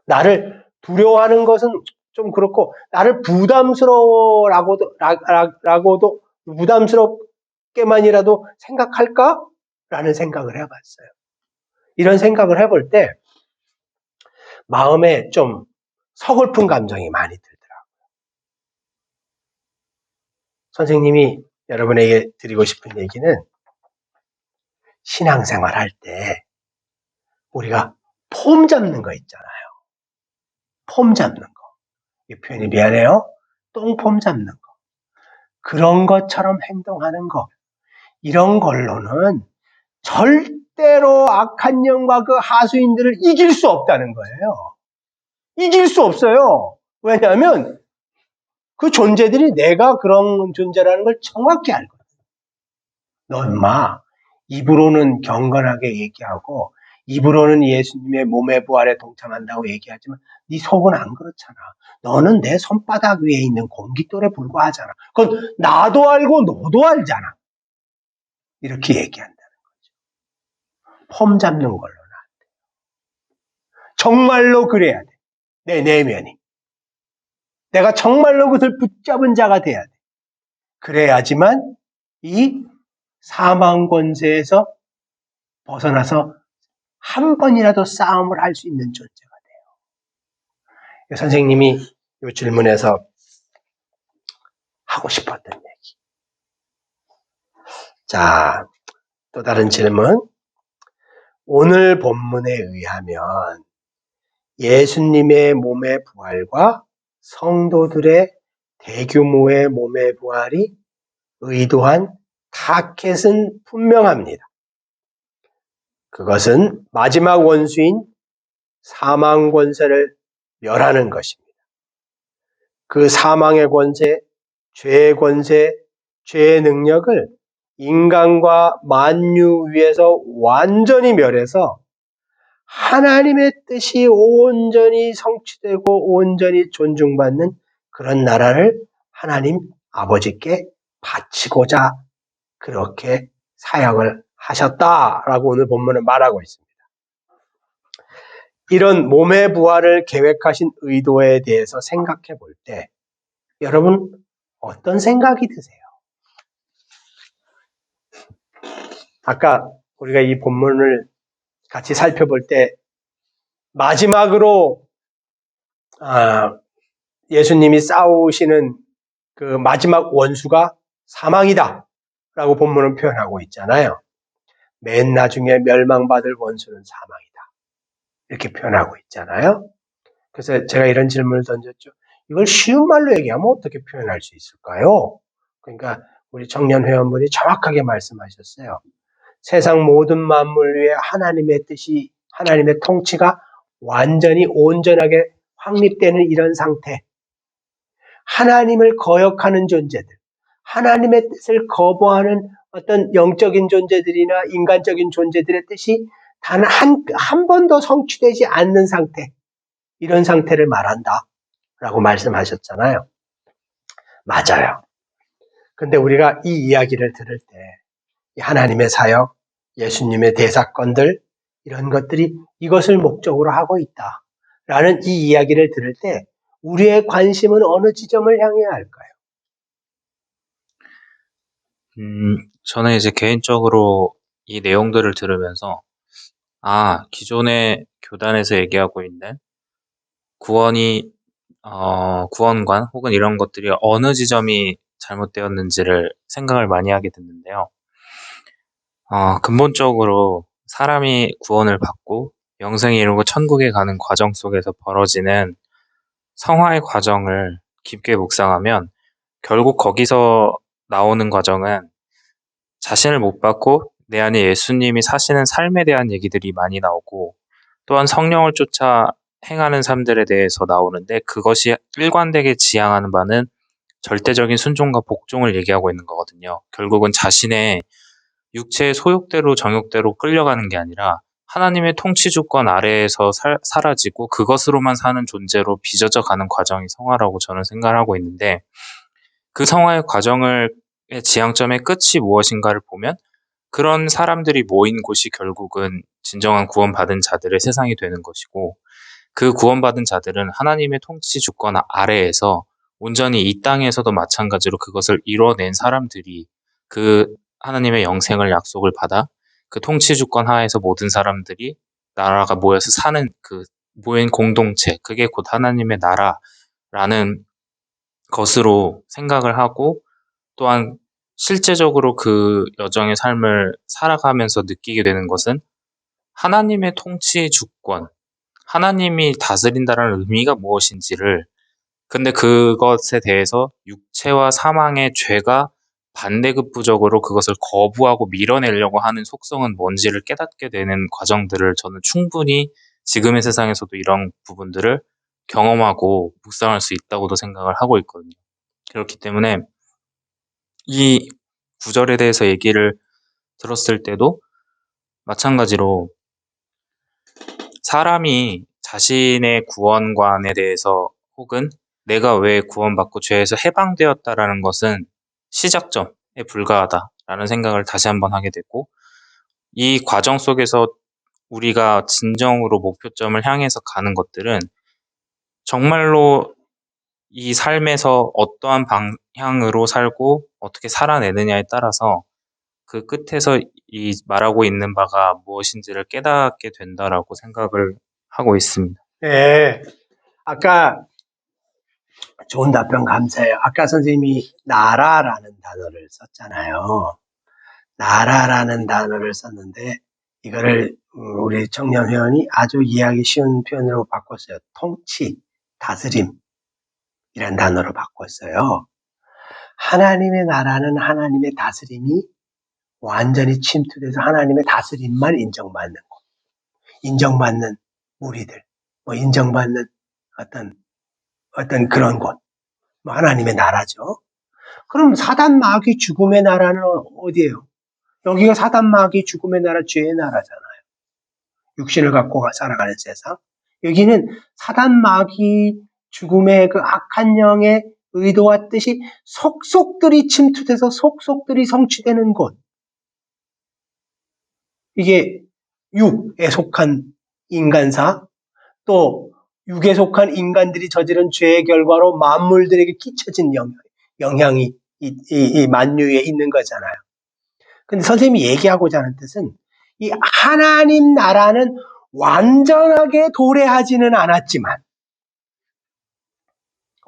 Speaker 1: 나를 두려워하는 것은 좀 그렇고 나를 부담스러워라고도 부담스럽게만이라도 생각할까? 라는 생각을 해봤어요. 이런 생각을 해볼 때 마음에 좀 서글픈 감정이 많이 들더라고요. 선생님이 여러분에게 드리고 싶은 얘기는 신앙생활 할 때 우리가 폼 잡는 거 있잖아요. 폼 잡는 거. 이 표현이 미안해요. 똥폼 잡는 거. 그런 것처럼 행동하는 거. 이런 걸로는 절대로 악한 영과 그 하수인들을 이길 수 없다는 거예요. 이길 수 없어요. 왜냐하면 그 존재들이 내가 그런 존재라는 걸 정확히 알거든. 너 인마 입으로는 경건하게 얘기하고 입으로는 예수님의 몸의 부활에 동참한다고 얘기하지만 네 속은 안 그렇잖아. 너는 내 손바닥 위에 있는 공깃돌에 불과하잖아. 그건 나도 알고 너도 알잖아. 이렇게 얘기한다는 거죠. 폼 잡는 걸로는 안 돼. 정말로 그래야 돼. 내 내면이. 내가 정말로 그것을 붙잡은 자가 돼야 돼. 그래야지만 이 사망 권세에서 벗어나서 한 번이라도 싸움을 할 수 있는 존재가 돼요. 선생님이 이 질문에서 하고 싶었던 얘기. 자, 또 다른 질문. 오늘 본문에 의하면 예수님의 몸의 부활과 성도들의 대규모의 몸의 부활이 의도한 타켓은 분명합니다. 그것은 마지막 원수인 사망 권세를 멸하는 것입니다. 그 사망의 권세, 죄의 권세, 죄의 능력을 인간과 만유 위에서 완전히 멸해서 하나님의 뜻이 온전히 성취되고 온전히 존중받는 그런 나라를 하나님 아버지께 바치고자 그렇게 사역을 하셨다라고 오늘 본문은 말하고 있습니다. 이런 몸의 부활을 계획하신 의도에 대해서 생각해 볼 때 여러분 어떤 생각이 드세요? 아까 우리가 이 본문을 같이 살펴볼 때 마지막으로 예수님이 싸우시는 그 마지막 원수가 사망이다 라고 본문은 표현하고 있잖아요. 맨 나중에 멸망받을 원수는 사망이다. 이렇게 표현하고 있잖아요. 그래서 제가 이런 질문을 던졌죠. 이걸 쉬운 말로 얘기하면 어떻게 표현할 수 있을까요? 그러니까 우리 청년 회원분이 정확하게 말씀하셨어요. 세상 모든 만물 위에 하나님의 뜻이, 하나님의 통치가 완전히 온전하게 확립되는 이런 상태. 하나님을 거역하는 존재들, 하나님의 뜻을 거부하는 어떤 영적인 존재들이나 인간적인 존재들의 뜻이 단 한 번도 성취되지 않는 상태, 이런 상태를 말한다 라고 말씀하셨잖아요. 맞아요. 근데 우리가 이 이야기를 들을 때 하나님의 사역, 예수님의 대사건들 이런 것들이 이것을 목적으로 하고 있다라는 이 이야기를 들을 때 우리의 관심은 어느 지점을 향해야 할까요?
Speaker 3: 저는 이제 개인적으로 이 내용들을 들으면서 기존의 교단에서 얘기하고 있는 구원관 혹은 이런 것들이 어느 지점이 잘못되었는지를 생각을 많이 하게 됐는데요. 근본적으로 사람이 구원을 받고 영생에 이르고 천국에 가는 과정 속에서 벌어지는 성화의 과정을 깊게 묵상하면 결국 거기서 나오는 과정은 자신을 못 받고 내 안에 예수님이 사시는 삶에 대한 얘기들이 많이 나오고 또한 성령을 쫓아 행하는 삶들에 대해서 나오는데 그것이 일관되게 지향하는 바는 절대적인 순종과 복종을 얘기하고 있는 거거든요. 결국은 자신의 육체의 소욕대로 정욕대로 끌려가는 게 아니라 하나님의 통치 주권 아래에서 사라지고 그것으로만 사는 존재로 빚어져 가는 과정이 성화라고 저는 생각을 하고 있는데 그 성화의 과정의 지향점의 끝이 무엇인가를 보면 그런 사람들이 모인 곳이 결국은 진정한 구원받은 자들의 세상이 되는 것이고 그 구원받은 자들은 하나님의 통치 주권 아래에서 온전히 이 땅에서도 마찬가지로 그것을 이뤄낸 사람들이 그 하나님의 영생을 약속을 받아 그 통치 주권 하에서 모든 사람들이 나라가 모여서 사는 그 모인 공동체, 그게 곧 하나님의 나라라는 것으로 생각을 하고 또한 실제적으로 그 여정의 삶을 살아가면서 느끼게 되는 것은 하나님의 통치 주권, 하나님이 다스린다는 의미가 무엇인지를 근데 그것에 대해서 육체와 사망의 죄가 반대급부적으로 그것을 거부하고 밀어내려고 하는 속성은 뭔지를 깨닫게 되는 과정들을 저는 충분히 지금의 세상에서도 이런 부분들을 경험하고 묵상할 수 있다고도 생각을 하고 있거든요. 그렇기 때문에 이 구절에 대해서 얘기를 들었을 때도 마찬가지로 사람이 자신의 구원관에 대해서 혹은 내가 왜 구원받고 죄에서 해방되었다라는 것은 시작점에 불과하다라는 생각을 다시 한번 하게 됐고 이 과정 속에서 우리가 진정으로 목표점을 향해서 가는 것들은 정말로 이 삶에서 어떠한 방향으로 살고 어떻게 살아내느냐에 따라서 그 끝에서 이 말하고 있는 바가 무엇인지를 깨닫게 된다라고 생각을 하고 있습니다.
Speaker 1: 네. 아까 좋은 답변 감사해요. 아까 선생님이 나라라는 단어를 썼잖아요. 나라라는 단어를 썼는데 이거를 우리 청년 회원이 아주 이해하기 쉬운 표현으로 바꿨어요. 통치, 다스림이라는 단어로 바꿨어요. 하나님의 나라는 하나님의 다스림이 완전히 침투돼서 하나님의 다스림만 인정받는 거. 인정받는 무리들, 인정받는 어떤 그런 곳. 하나님의 나라죠. 그럼 사단 마귀 죽음의 나라는 어디예요? 여기가 사단 마귀 죽음의 나라, 죄의 나라잖아요. 육신을 갖고 살아가는 세상. 여기는 사단 마귀 죽음의 그 악한 영의 의도와 뜻이 속속들이 침투돼서 속속들이 성취되는 곳. 이게 육에 속한 인간사, 또 육에 속한 인간들이 저지른 죄의 결과로 만물들에게 끼쳐진 영향이 이 만유에 있는 거잖아요. 근데 선생님이 얘기하고자 하는 뜻은 이 하나님 나라는 완전하게 도래하지는 않았지만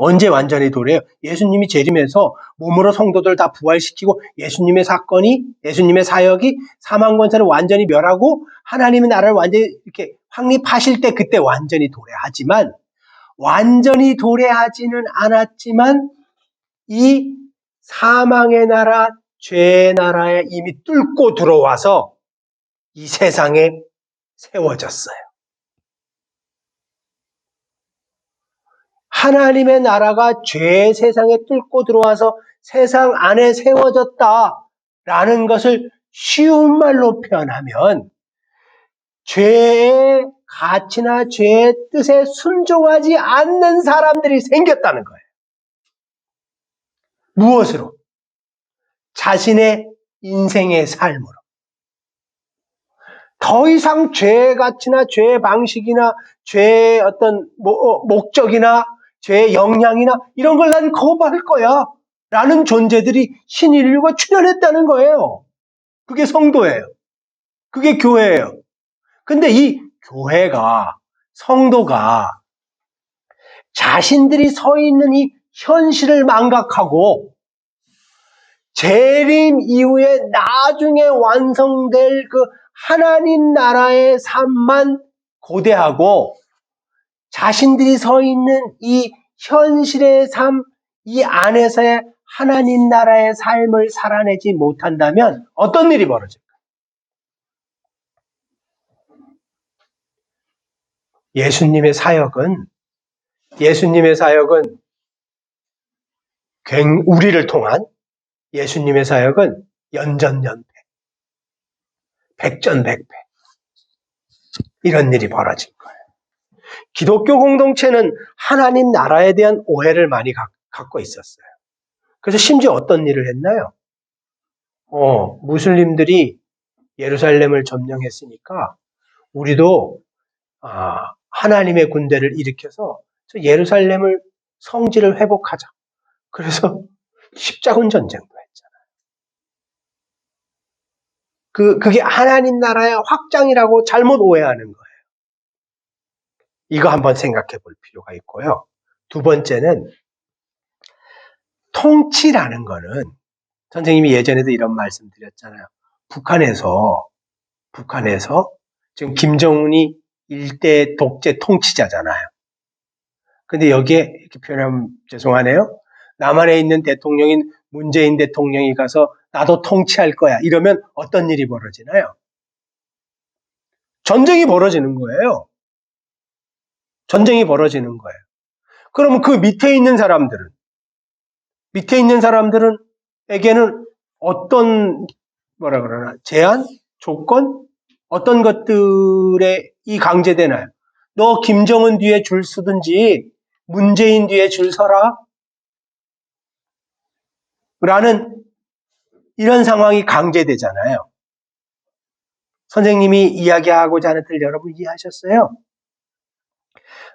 Speaker 1: 언제 완전히 도래해요? 예수님이 재림해서 몸으로 성도들 다 부활시키고 예수님의 사건이 예수님의 사역이 사망 권세를 완전히 멸하고 하나님의 나라를 완전히 이렇게 확립하실 때 그때 완전히 도래하지만 완전히 도래하지는 않았지만 이 사망의 나라, 죄의 나라에 이미 뚫고 들어와서 이 세상에 세워졌어요. 하나님의 나라가 죄의 세상에 뚫고 들어와서 세상 안에 세워졌다라는 것을 쉬운 말로 표현하면 죄의 가치나 죄의 뜻에 순종하지 않는 사람들이 생겼다는 거예요. 무엇으로? 자신의 인생의 삶으로. 더 이상 죄의 가치나 죄의 방식이나 죄의 어떤 목적이나 죄의 영향이나 이런 걸 난 거부할 거야 라는 존재들이 신인류가 출현했다는 거예요. 그게 성도예요. 그게 교회예요. 근데 이 교회가 성도가 자신들이 서 있는 이 현실을 망각하고 재림 이후에 나중에 완성될 그 하나님 나라의 삶만 고대하고 자신들이 서 있는 이 현실의 삶, 이 안에서의 하나님 나라의 삶을 살아내지 못한다면 어떤 일이 벌어질까요? 예수님의 사역은 우리를 통한 예수님의 사역은 연전연패, 백전백패 이런 일이 벌어진 거예요. 기독교 공동체는 하나님 나라에 대한 오해를 많이 갖고 있었어요. 그래서 심지어 어떤 일을 했나요? 무슬림들이 예루살렘을 점령했으니까 우리도 하나님의 군대를 일으켜서 예루살렘을 성지를 회복하자. 그래서 십자군 전쟁도 했잖아요. 그게 하나님 나라의 확장이라고 잘못 오해하는 거예요. 이거 한번 생각해 볼 필요가 있고요. 두 번째는 통치라는 거는 선생님이 예전에도 이런 말씀 드렸잖아요. 북한에서 지금 김정은이 일대 독재 통치자잖아요. 근데 여기에 이렇게 표현하면 죄송하네요. 남한에 있는 대통령인 문재인 대통령이 가서 나도 통치할 거야. 이러면 어떤 일이 벌어지나요? 전쟁이 벌어지는 거예요. 전쟁이 벌어지는 거예요. 그러면 그 밑에 있는 사람들에게는 어떤 제한, 조건, 어떤 것들에 이 강제되나요? 너 김정은 뒤에 줄 서든지 문재인 뒤에 줄 서라 라는 이런 상황이 강제되잖아요. 선생님이 이야기하고자 하는 뜻을 여러분 이해하셨어요?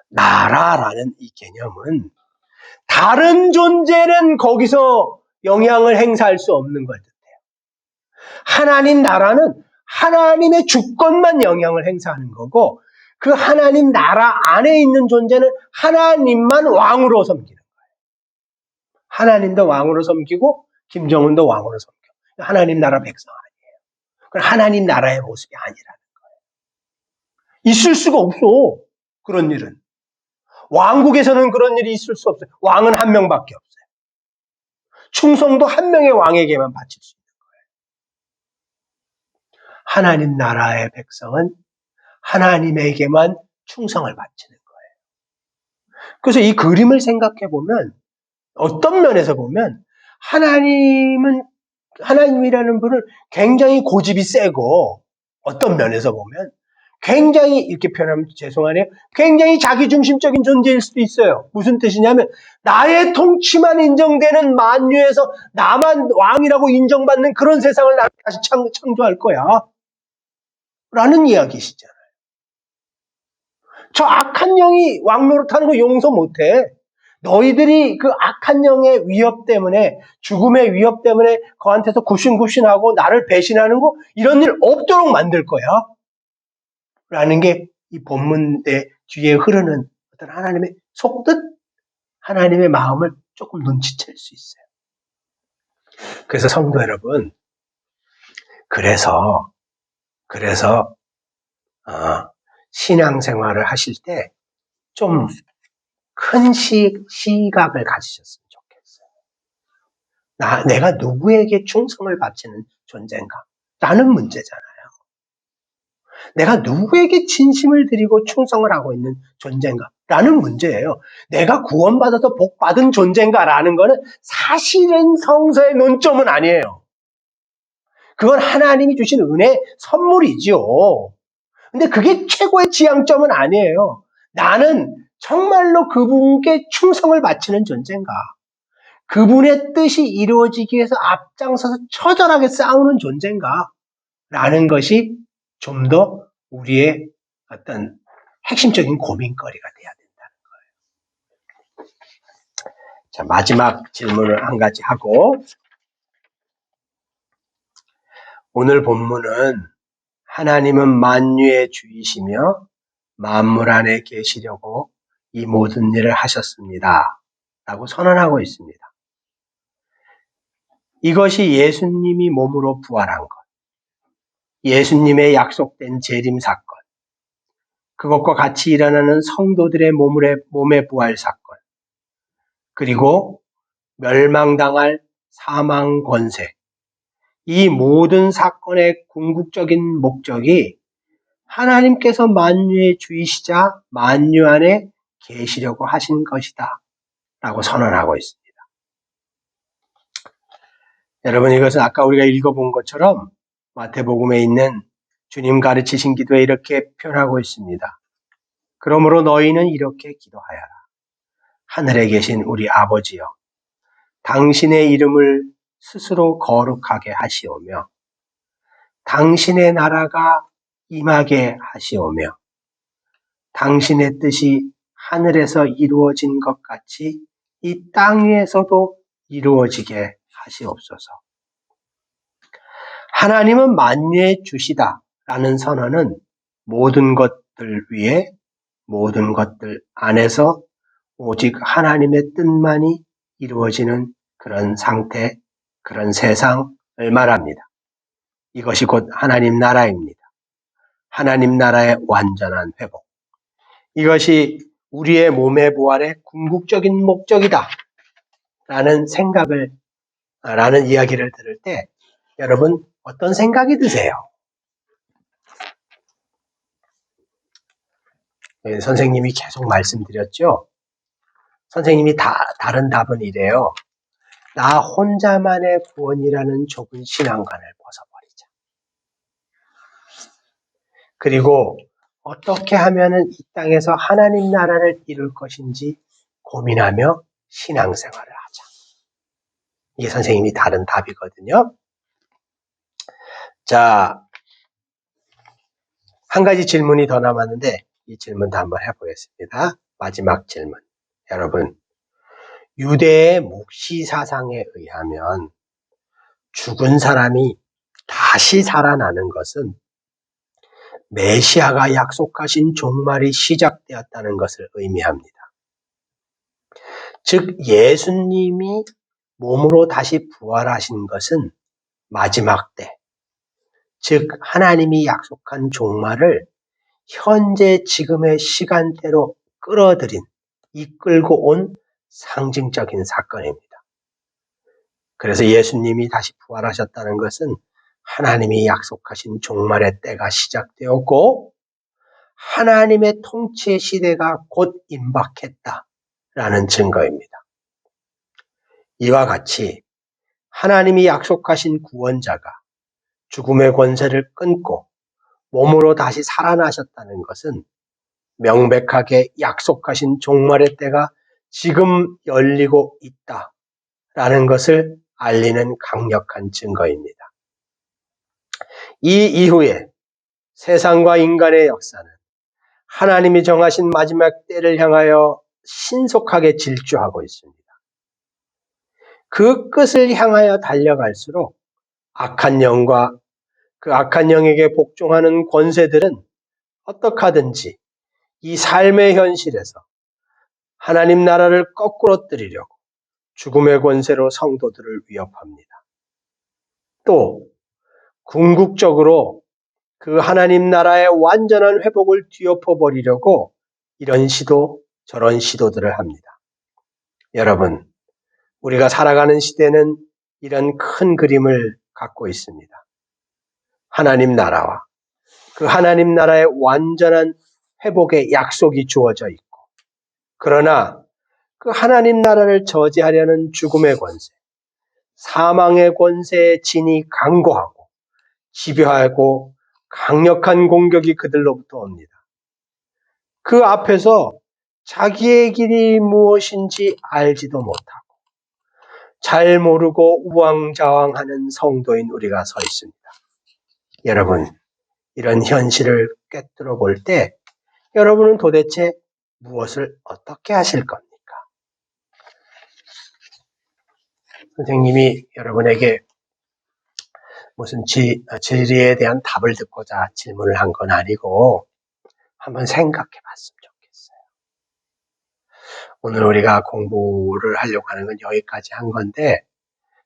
Speaker 1: 나라라는 이 개념은 다른 존재는 거기서 영향을 행사할 수 없는 걸 뜻해요. 하나님 나라는 하나님의 주권만 영향을 행사하는 거고 그 하나님 나라 안에 있는 존재는 하나님만 왕으로 섬기는 거예요. 하나님도 왕으로 섬기고 김정은도 왕으로 섬겨. 하나님 나라 백성 아니에요. 그건 하나님 나라의 모습이 아니라는 거예요. 있을 수가 없어. 그런 일은. 왕국에서는 그런 일이 있을 수 없어요. 왕은 한 명밖에 없어요. 충성도 한 명의 왕에게만 바칠 수 있는 거예요. 하나님 나라의 백성은 하나님에게만 충성을 바치는 거예요. 그래서 이 그림을 생각해 보면 어떤 면에서 보면 하나님이라는 분은 굉장히 고집이 세고 어떤 면에서 보면 굉장히 이렇게 표현하면 죄송하네요. 굉장히 자기중심적인 존재일 수도 있어요. 무슨 뜻이냐면 나의 통치만 인정되는 만유에서 나만 왕이라고 인정받는 그런 세상을 나는 다시 창조할 거야. 라는 이야기시잖아요. 저 악한 영이 왕 노릇하는 거 용서 못해. 너희들이 그 악한 영의 위협 때문에 죽음의 위협 때문에 그한테서 굽신굽신하고 나를 배신하는 거 이런 일 없도록 만들 거야. 라는 게 이 본문의 뒤에 흐르는 어떤 하나님의 속뜻, 하나님의 마음을 조금 눈치챌 수 있어요. 그래서 성도 여러분, 그래서 신앙생활을 하실 때 좀 큰 시각을 가지셨으면 좋겠어요. 내가 누구에게 충성을 바치는 존재인가? 라는 문제잖아요. 내가 누구에게 진심을 드리고 충성을 하고 있는 존재인가? 라는 문제예요. 내가 구원받아서 복받은 존재인가? 라는 거는 사실은 성서의 논점은 아니에요. 그건 하나님이 주신 은혜의 선물이지요. 근데 그게 최고의 지향점은 아니에요. 나는 정말로 그분께 충성을 바치는 존재인가? 그분의 뜻이 이루어지기 위해서 앞장서서 처절하게 싸우는 존재인가? 라는 것이 좀 더 우리의 어떤 핵심적인 고민거리가 돼야 된다는 거예요. 자, 마지막 질문을 한 가지 하고 오늘 본문은 하나님은 만유의 주이시며 만물 안에 계시려고 이 모든 일을 하셨습니다. 라고 선언하고 있습니다. 이것이 예수님이 몸으로 부활한 것, 예수님의 약속된 재림 사건, 그것과 같이 일어나는 성도들의 몸의 부활 사건, 그리고 멸망당할 사망 권세, 이 모든 사건의 궁극적인 목적이 하나님께서 만유의 주이시자 만유 안에 계시려고 하신 것이다 라고 선언하고 있습니다. 여러분, 이것은 아까 우리가 읽어본 것처럼 마태복음에 있는 주님 가르치신 기도에 이렇게 표현하고 있습니다. 그러므로 너희는 이렇게 기도하여라. 하늘에 계신 우리 아버지여, 당신의 이름을 스스로 거룩하게 하시오며 당신의 나라가 임하게 하시오며 당신의 뜻이 하늘에서 이루어진 것 같이 이 땅 위에서도 이루어지게 하시옵소서. 하나님은 만유의 주시다라는 선언은 모든 것들 위에 모든 것들 안에서 오직 하나님의 뜻만이 이루어지는 그런 상태, 그런 세상을 말합니다. 이것이 곧 하나님 나라입니다. 하나님 나라의 완전한 회복. 이것이 우리의 몸의 부활의 궁극적인 목적이다 라는 라는 이야기를 들을 때 여러분 어떤 생각이 드세요? 선생님이 계속 말씀드렸죠? 선생님이 다른 답은 이래요. 나 혼자만의 구원이라는 좁은 신앙관을 벗어버리자. 그리고 어떻게 하면은 이 땅에서 하나님 나라를 이룰 것인지 고민하며 신앙생활을 하자. 이게 선생님이 다른 답이거든요. 자, 한 가지 질문이 더 남았는데 이 질문도 한번 해보겠습니다. 마지막 질문. 여러분, 유대의 묵시 사상에 의하면 죽은 사람이 다시 살아나는 것은 메시아가 약속하신 종말이 시작되었다는 것을 의미합니다. 즉 예수님이 몸으로 다시 부활하신 것은 마지막 때, 즉 하나님이 약속한 종말을 현재 지금의 시간대로 이끌고 온 상징적인 사건입니다. 그래서 예수님이 다시 부활하셨다는 것은 하나님이 약속하신 종말의 때가 시작되었고 하나님의 통치의 시대가 곧 임박했다라는 증거입니다. 이와 같이 하나님이 약속하신 구원자가 죽음의 권세를 끊고 몸으로 다시 살아나셨다는 것은 명백하게 약속하신 종말의 때가 지금 열리고 있다라는 것을 알리는 강력한 증거입니다. 이 이후에 세상과 인간의 역사는 하나님이 정하신 마지막 때를 향하여 신속하게 질주하고 있습니다. 그 끝을 향하여 달려갈수록 악한 영과 그 악한 영에게 복종하는 권세들은 어떻게 하든지 이 삶의 현실에서 하나님 나라를 거꾸러뜨리려고 죽음의 권세로 성도들을 위협합니다. 또 궁극적으로 그 하나님 나라의 완전한 회복을 뒤엎어버리려고 이런 시도 저런 시도들을 합니다. 여러분, 우리가 살아가는 시대는 이런 큰 그림을 갖고 있습니다. 하나님 나라와 그 하나님 나라의 완전한 회복의 약속이 주어져 있고 그러나 그 하나님 나라를 저지하려는 죽음의 권세, 사망의 권세의 진이 강고하고 집요하고 강력한 공격이 그들로부터 옵니다. 그 앞에서 자기의 길이 무엇인지 알지도 못하고 잘 모르고 우왕좌왕하는 성도인 우리가 서 있습니다. 여러분, 이런 현실을 꿰뚫어 볼 때 여러분은 도대체 무엇을 어떻게 하실 겁니까? 선생님이 여러분에게 무슨 진리에 대한 답을 듣고자 질문을 한 건 아니고 한번 생각해 봤으면 좋겠어요. 오늘 우리가 공부를 하려고 하는 건 여기까지 한 건데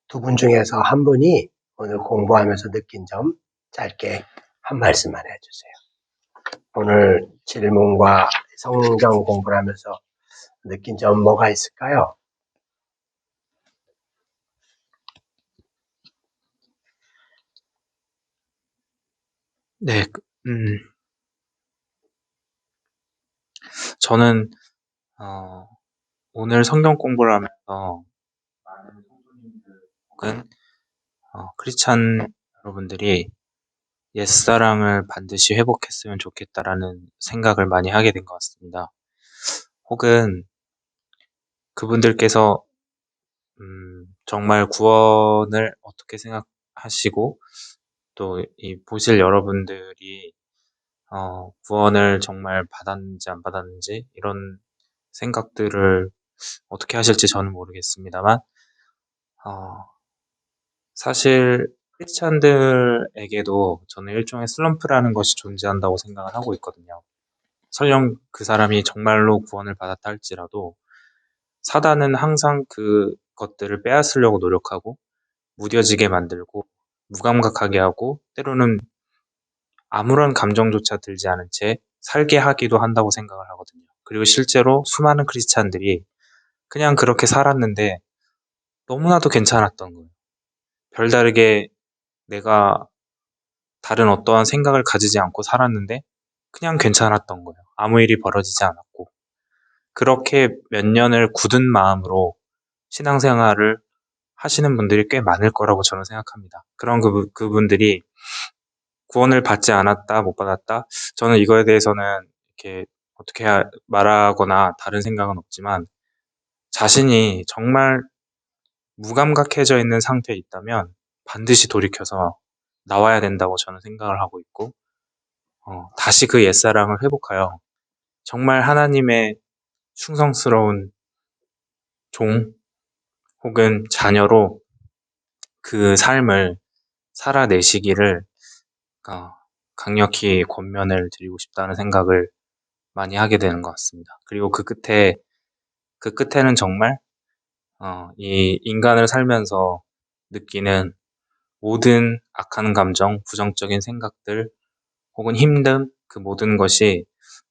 Speaker 1: 두 분 중에서 한 분이 오늘 공부하면서 느낀 점 짧게 한 말씀만 해주세요. 오늘 질문과 성경 공부를 하면서 느낀 점 뭐가 있을까요?
Speaker 3: 네, 저는 오늘 성경 공부를 하면서 많은 성도님들 혹은 크리스찬 여러분들이 옛사랑을 반드시 회복했으면 좋겠다라는 생각을 많이 하게 된 것 같습니다. 혹은 그분들께서 정말 구원을 어떻게 생각하시고 또 이 보실 여러분들이 구원을 정말 받았는지 안 받았는지 이런 생각들을 어떻게 하실지 저는 모르겠습니다만 사실 크리스찬들에게도 저는 일종의 슬럼프라는 것이 존재한다고 생각을 하고 있거든요. 설령 그 사람이 정말로 구원을 받았다 할지라도 사단은 항상 그것들을 빼앗으려고 노력하고 무뎌지게 만들고 무감각하게 하고 때로는 아무런 감정조차 들지 않은 채 살게 하기도 한다고 생각을 하거든요. 그리고 실제로 수많은 크리스찬들이 그냥 그렇게 살았는데 너무나도 괜찮았던 거예요. 별다르게 내가 다른 어떠한 생각을 가지지 않고 살았는데 그냥 괜찮았던 거예요. 아무 일이 벌어지지 않았고. 그렇게 몇 년을 굳은 마음으로 신앙생활을 하시는 분들이 꽤 많을 거라고 저는 생각합니다. 그런 그분들이 구원을 받지 않았다, 못 받았다. 저는 이거에 대해서는 이렇게 어떻게 말하거나 다른 생각은 없지만 자신이 정말 무감각해져 있는 상태에 있다면 반드시 돌이켜서 나와야 된다고 저는 생각을 하고 있고 다시 그 옛사랑을 회복하여 정말 하나님의 충성스러운 종 혹은 자녀로 그 삶을 살아내시기를 강력히 권면을 드리고 싶다는 생각을 많이 하게 되는 것 같습니다. 그리고 그 끝에는 정말 이 인간을 살면서 느끼는 모든 악한 감정, 부정적인 생각들 혹은 힘듦 그 모든 것이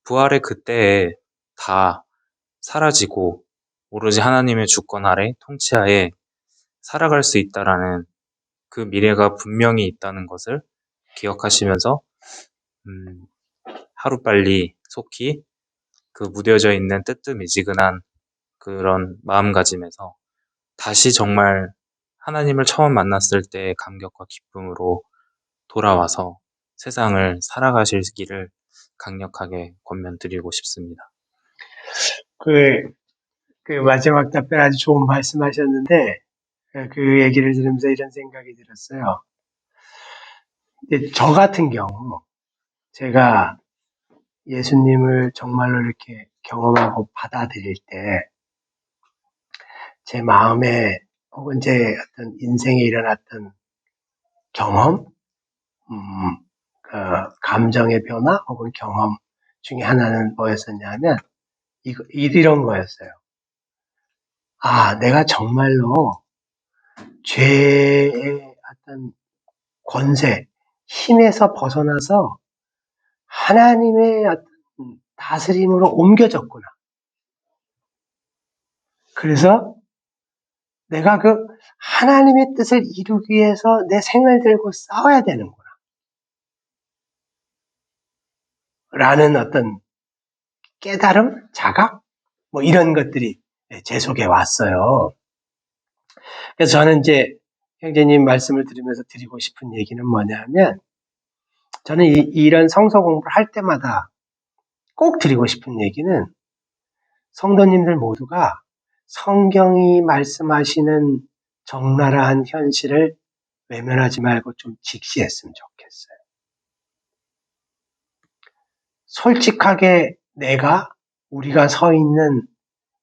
Speaker 3: 부활의 그때에 다 사라지고 오로지 하나님의 주권 아래 통치하에 살아갈 수 있다라는 그 미래가 분명히 있다는 것을 기억하시면서 하루빨리 속히 그 무뎌져 있는 뜨뜻미지근한 그런 마음가짐에서 다시 정말 하나님을 처음 만났을 때의 감격과 기쁨으로 돌아와서 세상을 살아가시기를 강력하게 권면드리고 싶습니다.
Speaker 1: 그 마지막 답변 아주 좋은 말씀하셨는데 그 얘기를 들으면서 이런 생각이 들었어요. 저 같은 경우 제가 예수님을 정말로 이렇게 경험하고 받아들일 때 제 마음에 혹은 제 어떤 인생에 일어났던 경험, 감정의 변화 혹은 경험 중에 하나는 뭐였었냐면 이런 거였어요. 내가 정말로 죄의 어떤 권세, 힘에서 벗어나서 하나님의 어떤 다스림으로 옮겨졌구나. 그래서 내가 그 하나님의 뜻을 이루기 위해서 내 생을 들고 싸워야 되는구나. 라는 어떤 깨달음, 자각, 뭐 이런 것들이 제 속에 왔어요. 그래서 저는 이제 형제님 말씀을 들으면서 드리고 싶은 얘기는 뭐냐면 저는 이런 성서 공부를 할 때마다 꼭 드리고 싶은 얘기는 성도님들 모두가 성경이 말씀하시는 적나라한 현실을 외면하지 말고 좀 직시했으면 좋겠어요. 솔직하게 우리가 서 있는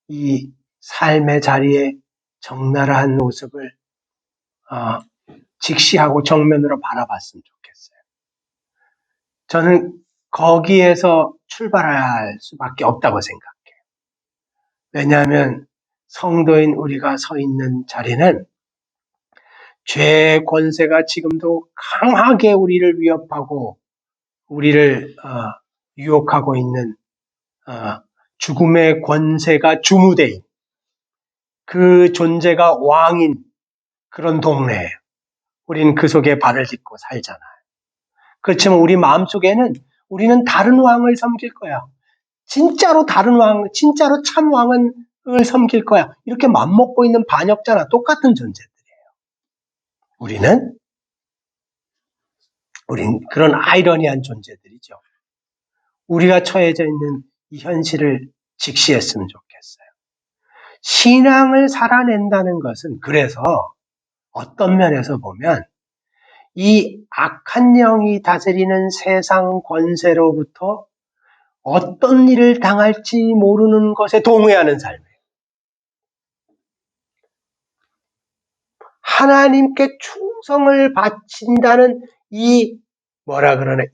Speaker 1: 이 삶의 자리에 적나라한 모습을 직시하고 정면으로 바라봤으면 좋겠어요. 저는 거기에서 출발할 수밖에 없다고 생각해요. 왜냐하면 성도인 우리가 서 있는 자리는 죄의 권세가 지금도 강하게 우리를 위협하고 우리를 유혹하고 있는 죽음의 권세가 주무대인 그 존재가 왕인 그런 동네예요. 우리는 그 속에 발을 딛고 살잖아요. 그렇지만 우리 마음속에는 우리는 다른 왕을 섬길 거야. 진짜로 다른 왕, 진짜로 참 왕을 섬길 거야. 이렇게 맘먹고 있는 반역자나 똑같은 존재들이에요. 우린 그런 아이러니한 존재들이죠. 우리가 처해져 있는 이 현실을 직시했으면 좋겠어요. 신앙을 살아낸다는 것은 그래서 어떤 면에서 보면 이 악한 영이 다스리는 세상 권세로부터 어떤 일을 당할지 모르는 것에 동의하는 삶이에요. 하나님께 충성을 바친다는 이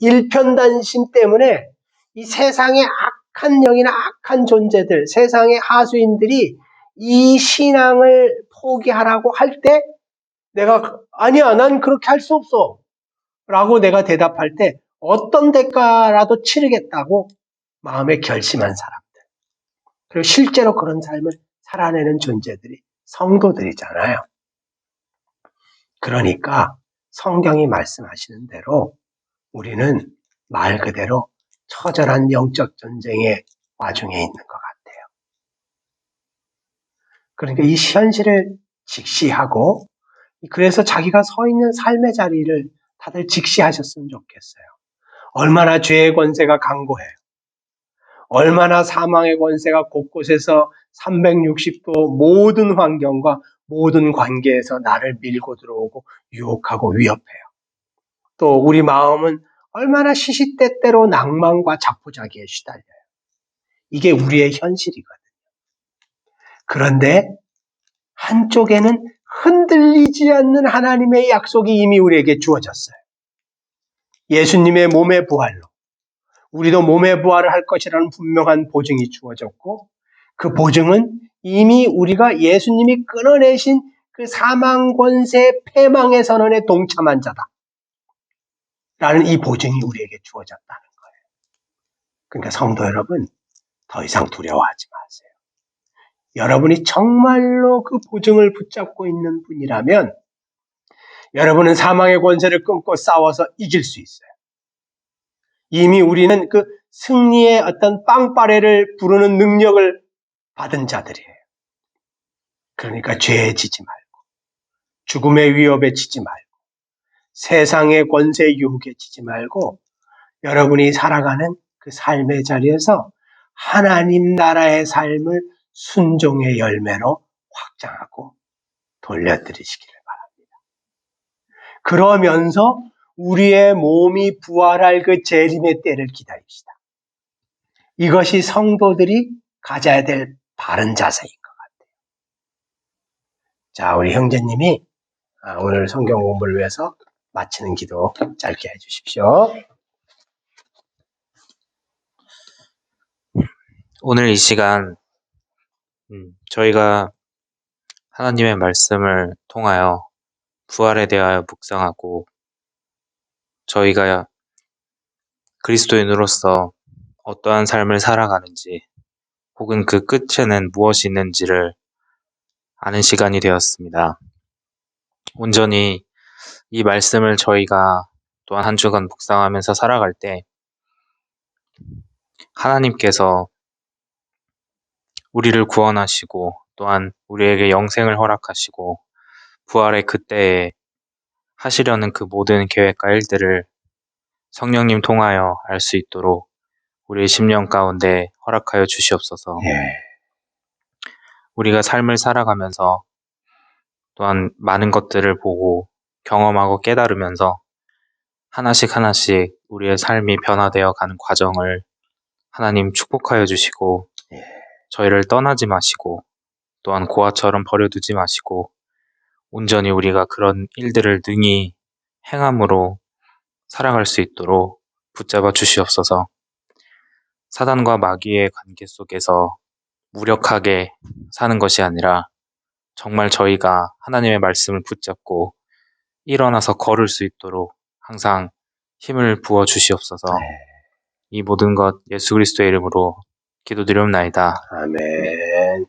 Speaker 1: 일편단심 때문에 이 세상의 악한 영이나 악한 존재들, 세상의 하수인들이 이 신앙을 포기하라고 할 때 내가 아니야, 난 그렇게 할 수 없어 라고 내가 대답할 때 어떤 대가라도 치르겠다고 마음에 결심한 사람들, 그리고 실제로 그런 삶을 살아내는 존재들이 성도들이잖아요. 그러니까 성경이 말씀하시는 대로 우리는 말 그대로 처절한 영적 전쟁의 와중에 있는 것 같아요. 그러니까 이 현실을 직시하고 그래서 자기가 서 있는 삶의 자리를 다들 직시하셨으면 좋겠어요. 얼마나 죄의 권세가 강고해요. 얼마나 사망의 권세가 곳곳에서 360도 모든 환경과 모든 관계에서 나를 밀고 들어오고 유혹하고 위협해요. 또 우리 마음은 얼마나 시시때때로 낭만과 자포자기에 시달려요. 이게 우리의 현실이거든요. 그런데 한쪽에는 흔들리지 않는 하나님의 약속이 이미 우리에게 주어졌어요. 예수님의 몸의 부활로 우리도 몸의 부활을 할 것이라는 분명한 보증이 주어졌고 그 보증은 이미 우리가 예수님이 끊어내신 그 사망 권세 패망의 선언에 동참한 자다 라는 이 보증이 우리에게 주어졌다는 거예요. 그러니까 성도 여러분, 더 이상 두려워하지 마세요. 여러분이 정말로 그 보증을 붙잡고 있는 분이라면 여러분은 사망의 권세를 끊고 싸워서 이길 수 있어요. 이미 우리는 그 승리의 어떤 빵빠레를 부르는 능력을 받은 자들이에요. 그러니까 죄에 지지 말고 죽음의 위협에 지지 말고 세상의 권세 유혹에 지지 말고 여러분이 살아가는 그 삶의 자리에서 하나님 나라의 삶을 순종의 열매로 확장하고 돌려드리시기를 바랍니다. 그러면서 우리의 몸이 부활할 그 재림의 때를 기다립시다. 이것이 성도들이 가져야 될 바른 자세인 것 같아요. 자, 우리 형제님이 오늘 성경 공부를 위해서 마치는 기도 짧게 해주십시오.
Speaker 3: 오늘 이 시간 저희가 하나님의 말씀을 통하여 부활에 대하여 묵상하고 저희가 그리스도인으로서 어떠한 삶을 살아가는지 혹은 그 끝에는 무엇이 있는지를 아는 시간이 되었습니다. 온전히 이 말씀을 저희가 또한 한 주간 묵상하면서 살아갈 때 하나님께서 우리를 구원하시고 또한 우리에게 영생을 허락하시고 부활의 그때에 하시려는 그 모든 계획과 일들을 성령님 통하여 알 수 있도록 우리의 심령 가운데 허락하여 주시옵소서. 우리가 삶을 살아가면서 또한 많은 것들을 보고 경험하고 깨달으면서 하나씩 하나씩 우리의 삶이 변화되어 가는 과정을 하나님 축복하여 주시고 저희를 떠나지 마시고 또한 고아처럼 버려두지 마시고 온전히 우리가 그런 일들을 능히 행함으로 살아갈 수 있도록 붙잡아 주시옵소서. 사단과 마귀의 관계 속에서 무력하게 사는 것이 아니라 정말 저희가 하나님의 말씀을 붙잡고 일어나서 걸을 수 있도록 항상 힘을 부어 주시옵소서. 이 모든 것 예수 그리스도의 이름으로 기도드리옵나이다.
Speaker 1: 아멘.